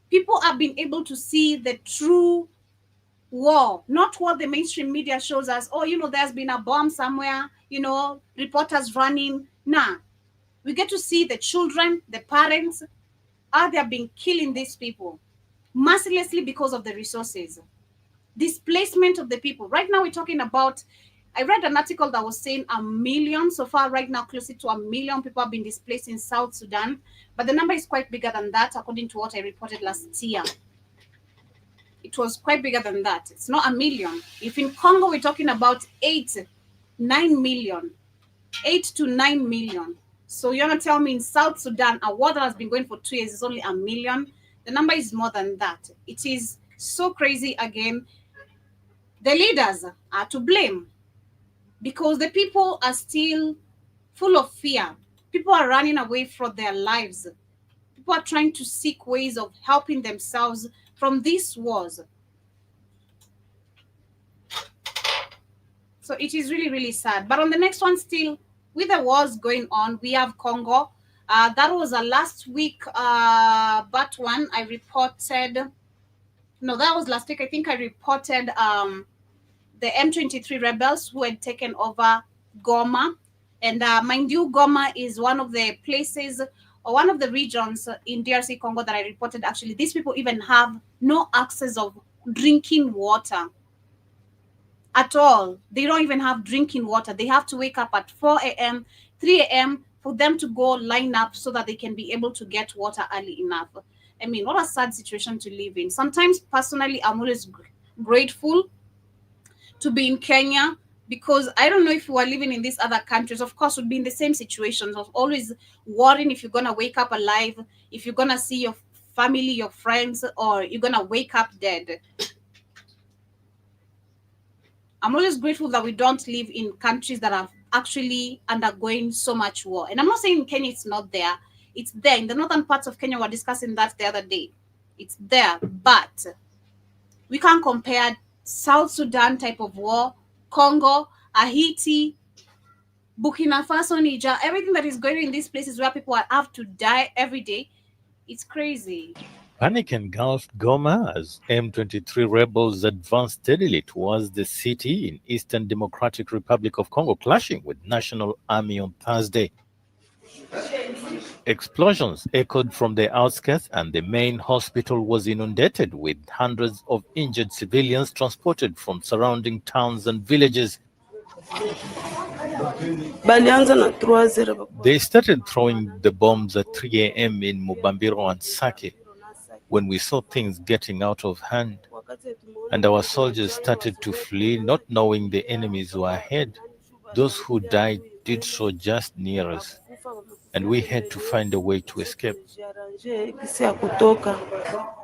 People have been able to see the true war, not what the mainstream media shows us. Oh, there's been a bomb somewhere, reporters running. Nah, we get to see the children, the parents, how they have been killing these people mercilessly because of the resources. Displacement of the people. Right now, we're talking about, I read an article that was saying 1 million so far. Right now, closer to 1 million people have been displaced in South Sudan, but the number is quite bigger than that, according to what I reported last year. It was quite bigger than that. It's not 1 million. If in Congo we're talking about 9 million, 8 to 9 million. So you're gonna tell me in South Sudan, a war that has been going for 2 years is only 1 million? The number is more than that. It is so crazy. Again, the leaders are to blame because the people are still full of fear. People are running away from their lives. People are trying to seek ways of helping themselves from these wars. So it is really, really sad. But on the next one, still, with the wars going on, we have Congo. That was a last week, but one I reported. No, that was last week. I think I reported the M23 rebels who had taken over Goma. And mind you, Goma is one of the places or one of the regions in DRC Congo that I reported. Actually, these people even have no access of drinking water at all. They don't even have drinking water. They have to wake up at 4 a.m., 3 a.m. for them to go line up so that they can be able to get water early enough. I mean, what a sad situation to live in. Sometimes, personally, I'm always grateful to be in Kenya because I don't know if we are living in these other countries. Of course, we'd be in the same situations of always worrying if you're going to wake up alive, if you're going to see your family, your friends, or you're going to wake up dead. I'm always grateful that we don't live in countries that are actually undergoing so much war. And I'm not saying in Kenya it's not there. It's there. In the northern parts of Kenya, we were discussing that the other day. It's there, but we can't compare South Sudan type of war, Congo, Haiti, Burkina Faso, Niger, everything that is going on in these places where people have to die every day. It's crazy. Panic engulfed Goma as M23 rebels advanced steadily towards the city in Eastern Democratic Republic of Congo, clashing with National Army on Thursday. Explosions echoed from the outskirts, and the main hospital was inundated with hundreds of injured civilians transported from surrounding towns and villages. They started throwing the bombs at 3 a.m. in Mubambiro and Sake when we saw things getting out of hand, and our soldiers started to flee, not knowing the enemies were ahead. Those who died did so just near us, and we had to find a way to escape.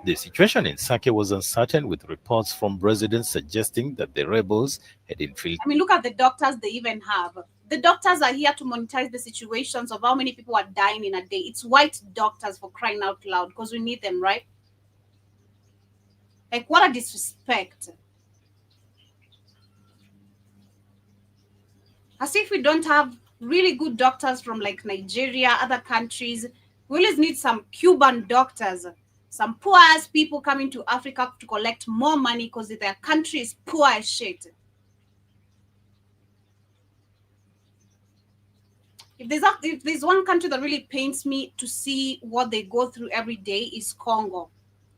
The situation in Sake was uncertain, with reports from residents suggesting that the rebels had infiltrated. I mean, look at the doctors they even have. The doctors are here to monitor the situations of how many people are dying in a day. It's white doctors, for crying out loud, because we need them, right? Like, what a disrespect. As if we don't have really good doctors from like Nigeria, other countries. We always need some Cuban doctors, some poor ass people coming to Africa to collect more money because their country is poor as shit. If there's one country that really pains me to see what they go through every day, is Congo.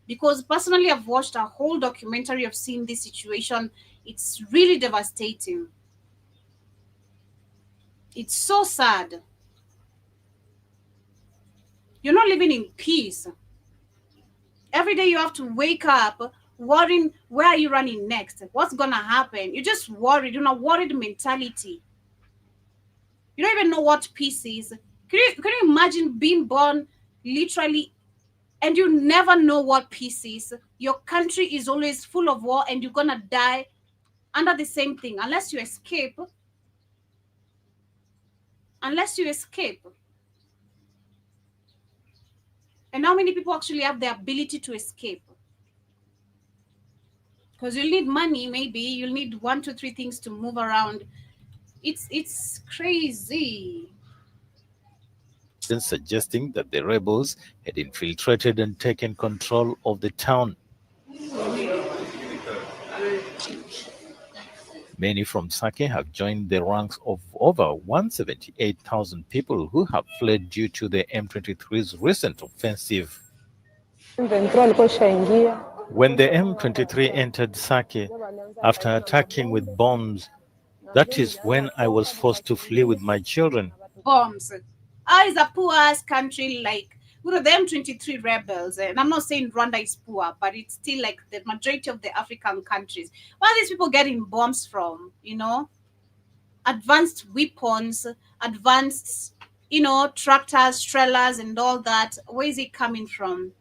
Because personally, I've watched a whole documentary of seeing this situation. It's really devastating. It's so sad. You're not living in peace. Every day you have to wake up worrying, where are you running next? What's gonna happen? You're just worried, worried mentality. You don't even know what peace is. Can you imagine being born literally and you never know what peace is? Your country is always full of war and you're gonna die under the same thing unless you escape. Unless you escape. And how many people actually have the ability to escape? Because you'll need money, maybe you'll need 1, 2, 3 things to move around. It's crazy. Suggesting that the rebels had infiltrated and taken control of the town. Many from Sake have joined the ranks of over 178,000 people who have fled due to the M23's recent offensive. When the M23 entered Sake after attacking with bombs, that is when I was forced to flee with my children. Bombs. It's a poor ass country, like the M23 rebels. And I'm not saying Rwanda is poor, but it's still like the majority of the African countries. Where are these people getting bombs from? Advanced weapons, advanced, tractors, trailers, and all that. Where is it coming from?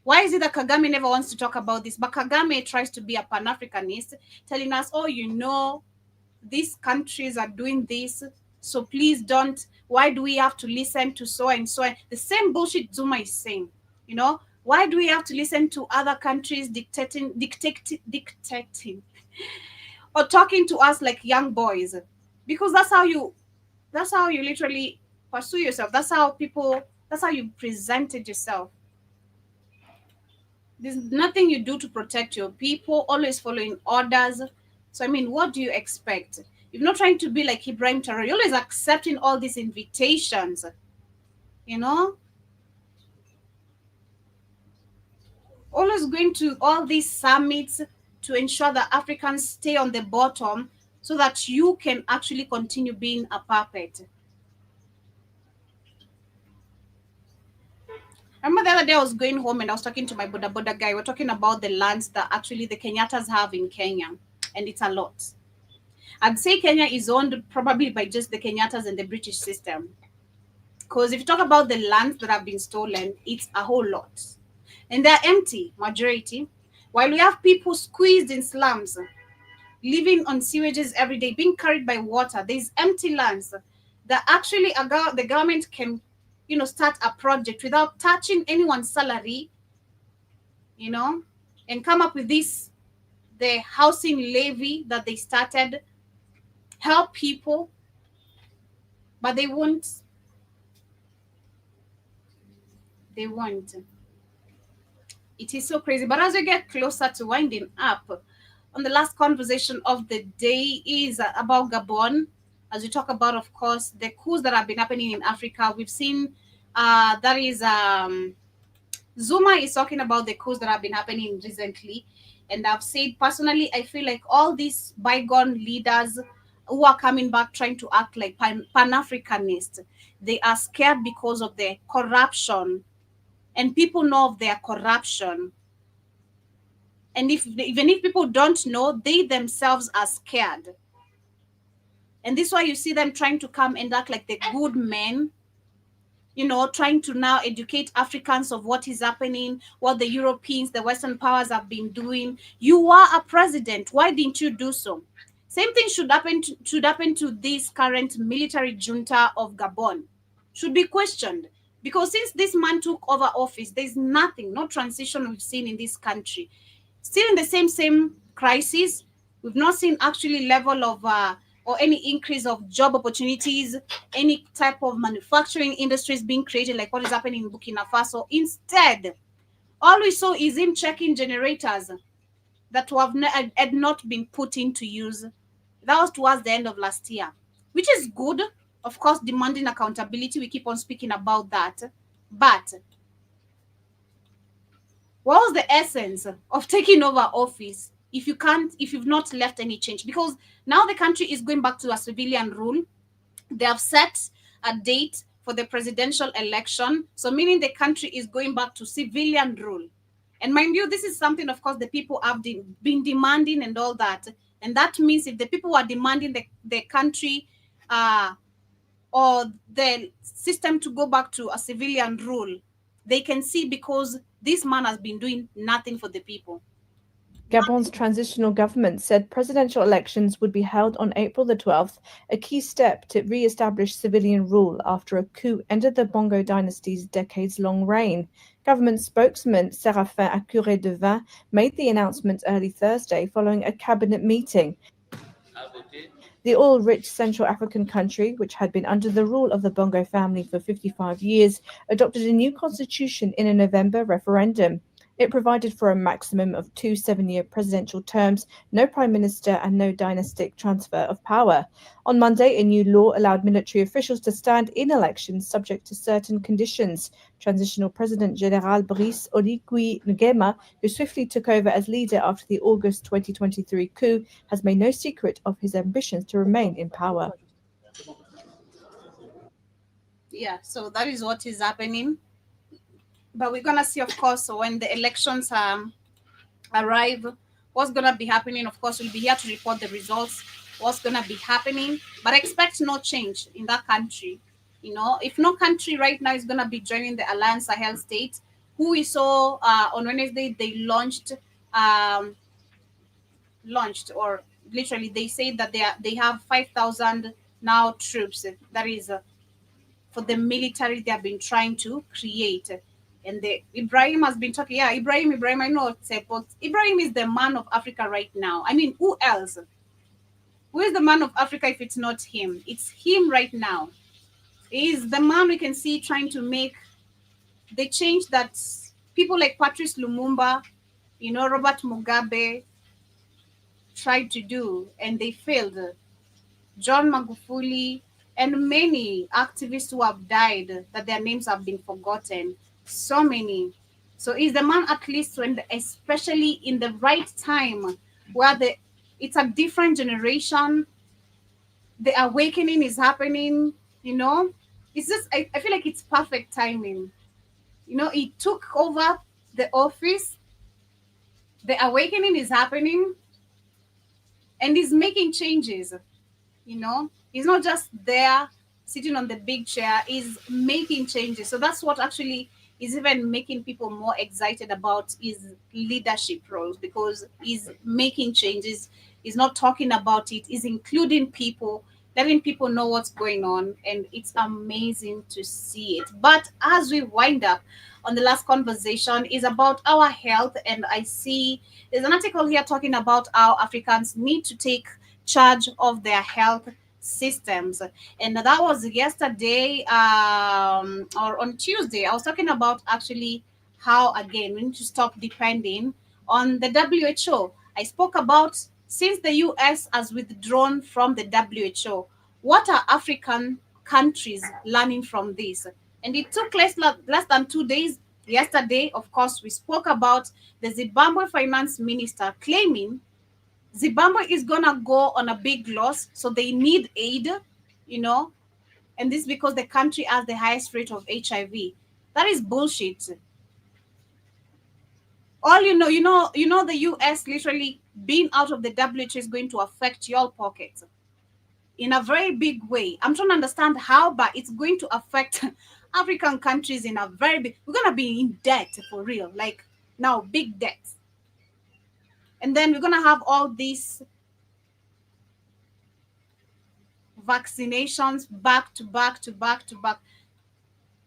Why is it that Kagame never wants to talk about this? But Kagame tries to be a Pan-Africanist, telling us, these countries are doing this, so please don't. Why do we have to listen to so and so? The same bullshit Zuma is saying, why do we have to listen to other countries dictating, or talking to us like young boys? Because that's how you literally pursue yourself. That's how you presented yourself. There's nothing you do to protect your people, always following orders. So, what do you expect? You're not trying to be like Ibrahim Traore. You're always accepting all these invitations, Always going to all these summits to ensure that Africans stay on the bottom so that you can actually continue being a puppet. I remember the other day I was going home and I was talking to my Boda Boda guy. We're talking about the lands that actually the Kenyattas have in Kenya, and it's a lot. I'd say Kenya is owned probably by just the Kenyattas and the British system. Because if you talk about the lands that have been stolen, it's a whole lot. And they're empty, majority. While we have people squeezed in slums, living on sewages every day, being carried by water, there's empty lands that actually the government can start a project without touching anyone's salary, and come up with the housing levy that they started, help people, but they won't. They won't. It is so crazy. But as we get closer to winding up, on the last conversation of the day is about Gabon. As we talk about, of course, the coups that have been happening in Africa. We've seen that is Zuma is talking about the coups that have been happening recently. And I've said personally, I feel like all these bygone leaders who are coming back trying to act like Pan-Africanists, they are scared because of the corruption. And people know of their corruption. And even if people don't know, they themselves are scared. And this is why you see them trying to come and act like the good men, trying to now educate Africans of what is happening, what the Europeans, the Western powers have been doing. You are a president. Why didn't you do so? Same thing should happen to this current military junta of Gabon. Should be questioned. Because since this man took over office, there's nothing, no transition we've seen in this country. Still in the same crisis. We've not seen actually level of or any increase of job opportunities, any type of manufacturing industries being created like what is happening in Burkina Faso. Instead, all we saw is him checking generators that had not been put into use. That was towards the end of last year, which is good. Of course, demanding accountability. We keep on speaking about that. But what was the essence of taking over office if you've not left any change? Because now the country is going back to a civilian rule. They have set a date for the presidential election, so meaning the country is going back to civilian rule. And mind you, this is something, of course, the people have been demanding and all that. And that means if the people are demanding the country or the system to go back to a civilian rule, they can see because this man has been doing nothing for the people. Gabon's transitional government said presidential elections would be held on April the 12th, a key step to re-establish civilian rule after a coup ended the Bongo dynasty's decades-long reign. Government spokesman Séraphin Akure-Devin made the announcement early Thursday following a cabinet meeting. The oil-rich Central African country, which had been under the rule of the Bongo family for 55 years, adopted a new constitution in a November referendum. It provided for a maximum of 2 7-year presidential terms, no prime minister, and no dynastic transfer of power. On Monday, a new law allowed military officials to stand in elections subject to certain conditions. Transitional President General Brice Oligui Nguema, who swiftly took over as leader after the August 2023 coup, has made no secret of his ambitions to remain in power. Yeah, so that is what is happening. But we're going to see, of course, when the elections arrive, what's going to be happening. Of course, we'll be here to report the results, what's going to be happening. But expect no change in that country. If no country right now is going to be joining the Alliance Sahel state, who we saw on Wednesday, they launched, or literally they said that they have 5,000 now troops. That is for the military they have been trying to create. And Ibrahim has been talking. Yeah, Ibrahim, I know it's but Ibrahim is the man of Africa right now. I mean, who else? Who is the man of Africa if it's not him? It's him right now. He is the man we can see trying to make the change that people like Patrice Lumumba, Robert Mugabe tried to do, and they failed. John Magufuli, and many activists who have died, that their names have been forgotten. So many. So he's the man, at least when, especially in the right time, where it's a different generation, the awakening is happening. It's just I feel like it's perfect timing. He took over the office, the awakening is happening, and he's making changes. He's not just there sitting on the big chair, he's making changes. So that's what actually is even making people more excited about his leadership roles, because he's making changes. He's not talking about it, he's including people, letting people know what's going on, and it's amazing to see it. But as we wind up on the last conversation is about our health, and I see there's an article here talking about how Africans need to take charge of their health systems, and that was yesterday, or on Tuesday. I was talking about actually how again we need to stop depending on the WHO. I spoke about since the US has withdrawn from the WHO, what are African countries learning from this? And it took less than 2 days. Yesterday, of course, we spoke about the Zimbabwe finance minister claiming Zimbabwe is going to go on a big loss, so they need aid, you know, and this because the country has the highest rate of HIV. That is bullshit. All the US literally being out of the WHO is going to affect your pockets in a very big way. I'm trying to understand how, but it's going to affect African countries in a very big. We're gonna be in debt for real, like now, big debt, and then we're gonna have all these vaccinations back to back to back to back.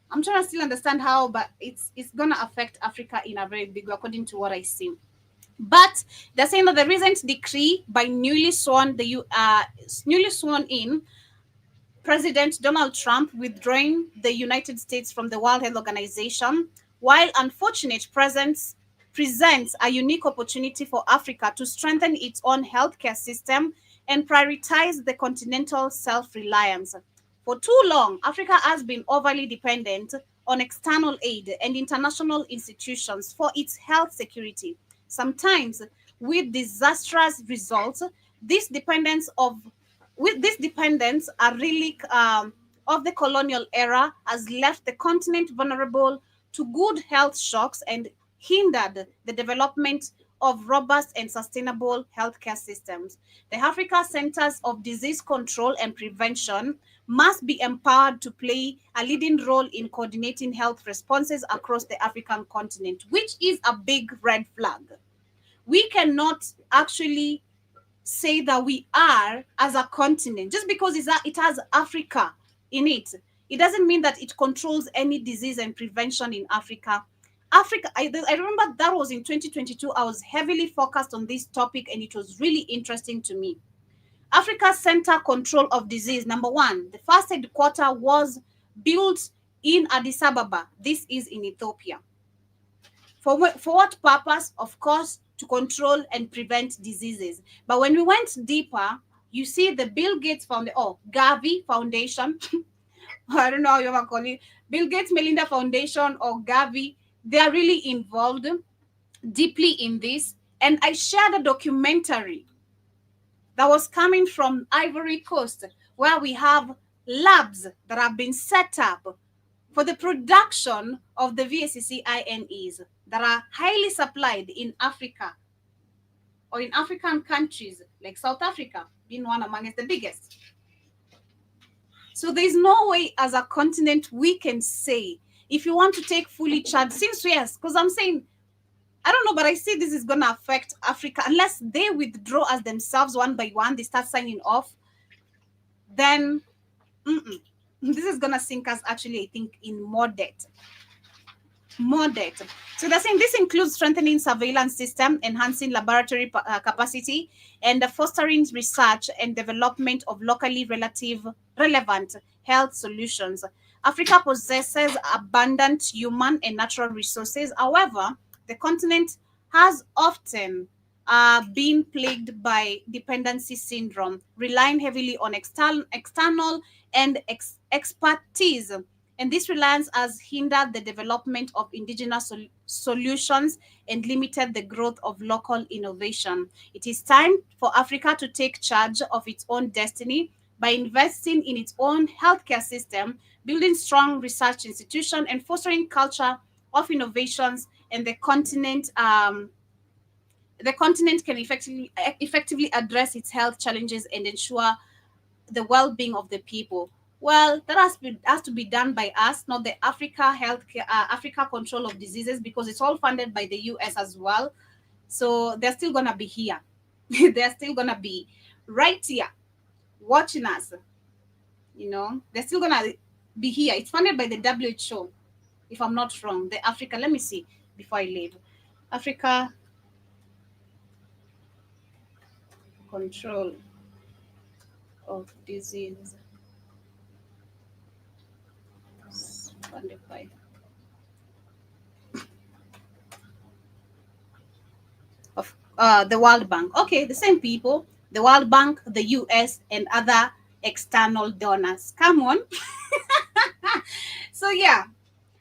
I'm trying to still understand how, but it's gonna affect Africa in a very big way, according to what I see. But they're saying that the recent decree by newly sworn in President Donald Trump withdrawing the United States from the World Health Organization, while unfortunate presents a unique opportunity for Africa to strengthen its own healthcare system and prioritize the continental self-reliance. For too long, Africa has been overly dependent on external aid and international institutions for its health security, sometimes with disastrous results. This dependence of with this dependence, a relic of the colonial era, has left the continent vulnerable to good health shocks and hindered the development of robust and sustainable healthcare systems. The Africa Centers of Disease Control and Prevention must be empowered to play a leading role in coordinating health responses across the African continent, which is a big red flag. We cannot actually say that we are as a continent just because it has Africa in it. It doesn't mean that it controls any disease and prevention in Africa. I remember that was in 2022. I was heavily focused on this topic and it was really interesting to me. Africa Center Control of Disease, number one, the first headquarter was built in Addis Ababa. This is in Ethiopia. For what purpose? Of course, to control and prevent diseases. But when we went deeper, you see the Bill Gates Gavi Foundation. I don't know how you ever call it. Bill Gates Melinda Foundation or Gavi, they are really involved deeply in this. And I shared a documentary that was coming from Ivory Coast, where we have labs that have been set up for the production of the VSCCINEs that are highly supplied in Africa or in African countries like South Africa being one amongst the biggest. So there's no way as a continent we can say, if you want to take fully charge, since yes, because I'm saying, I don't know, but I see this is going to affect Africa unless they withdraw as themselves one by one, they start signing off, then this is going to sink us actually, I think, in more debt. So they're saying this includes strengthening surveillance system, enhancing laboratory capacity, and fostering research and development of locally relevant health solutions. Africa possesses abundant human and natural resources. However, the continent has often been plagued by dependency syndrome, relying heavily on external and expertise. And this reliance has hindered the development of indigenous solutions and limited the growth of local innovation. It is time for Africa to take charge of its own destiny by investing in its own healthcare system, building strong research institutions, and fostering culture of innovations. And the continent can effectively address its health challenges and ensure the well-being of the people. Well, that has to be done by us, not the Africa Control of Diseases, because it's all funded by the US as well. So they're still gonna be here. They're still gonna be right here watching us. You know, they're still gonna be here. It's funded by the WHO, if I'm not wrong. The Africa, let me see before I leave. Africa Control of Disease. Funded by the World Bank. Okay, the same people, the World Bank, the US, and other external donors. Come on. So yeah,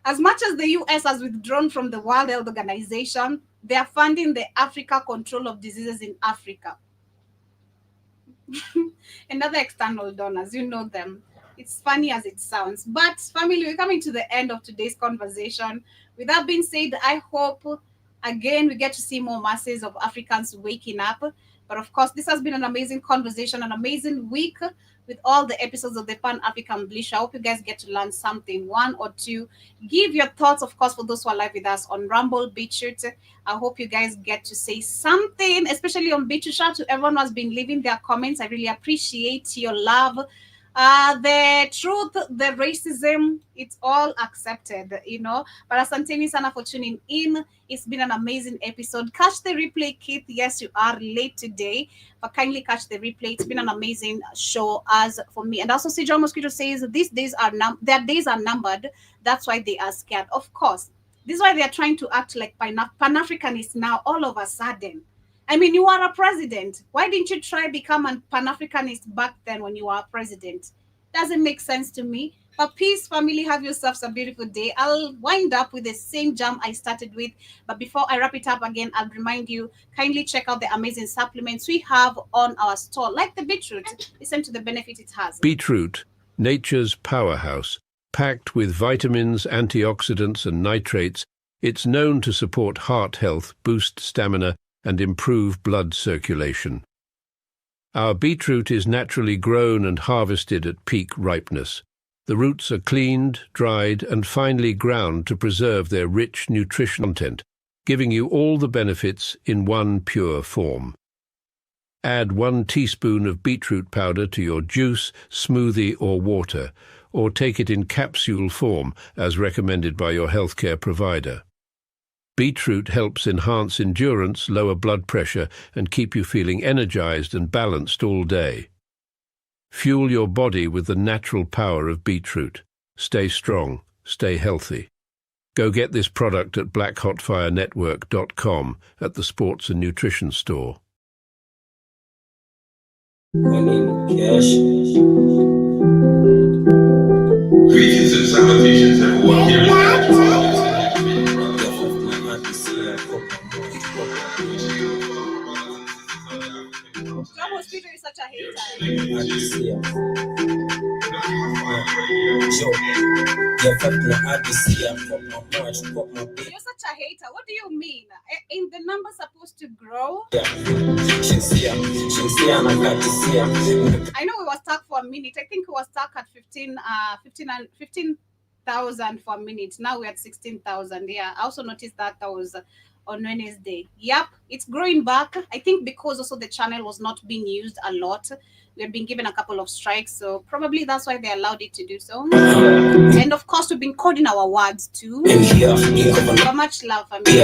as much as the US has withdrawn from the World Health Organization, they are funding the Africa Control of Diseases in Africa. And other external donors, you know them. It's funny as it sounds. But family, we're coming to the end of today's conversation. With that being said, I hope again we get to see more masses of Africans waking up. But of course, this has been an amazing conversation, an amazing week with all the episodes of the Pan-African Bliss. I hope you guys get to learn something, one or two. Give your thoughts, of course, for those who are live with us on Rumble, BitChute. I hope you guys get to say something, especially on BitChute. Shout out to everyone who has been leaving their comments. I really appreciate your love. The truth, the racism, it's all accepted, you know. But asanteni sana for tuning in. It's been an amazing episode. Catch the replay, Keith. Yes, you are late today, but kindly catch the replay. It's been an amazing show as for me. And also, John Mosquito says these days are their days are numbered. That's why they are scared. Of course, this is why they are trying to act like Pan-Africanists now all of a sudden. I mean, you are a president. Why didn't you try become a Pan-Africanist back then when you were a president? Doesn't make sense to me. But peace, family. Have yourselves a beautiful day. I'll wind up with the same jam I started with. But before I wrap it up again, I'll remind you, kindly check out the amazing supplements we have on our store, like the beetroot. Listen to the benefit it has. Beetroot, nature's powerhouse. Packed with vitamins, antioxidants and nitrates, it's known to support heart health, boost stamina, and improve blood circulation. Our beetroot is naturally grown and harvested at peak ripeness. The roots are cleaned, dried, and finely ground to preserve their rich nutritional content, giving you all the benefits in one pure form. Add 1 teaspoon of beetroot powder to your juice, smoothie, or water, or take it in capsule form as recommended by your healthcare provider. Beetroot helps enhance endurance, lower blood pressure, and keep you feeling energized and balanced all day. Fuel your body with the natural power of beetroot. Stay strong, stay healthy. Go get this product at blackhotfirenetwork.com at the Sports and Nutrition Store. Cash. Greetings and salutations, everyone. Here John Mosquito is such a hater. You're such a hater. What do you mean? Ain't the number supposed to grow? I know we were stuck for a minute. I think we were stuck at 15,000 for a minute. Now we're at 16,000. Yeah, I also noticed that was on Wednesday. Yep, it's growing back. I think because also the channel was not being used a lot. We have been given a couple of strikes, so probably that's why they allowed it to do so. And of course, we've been coding our words too. So much love, family.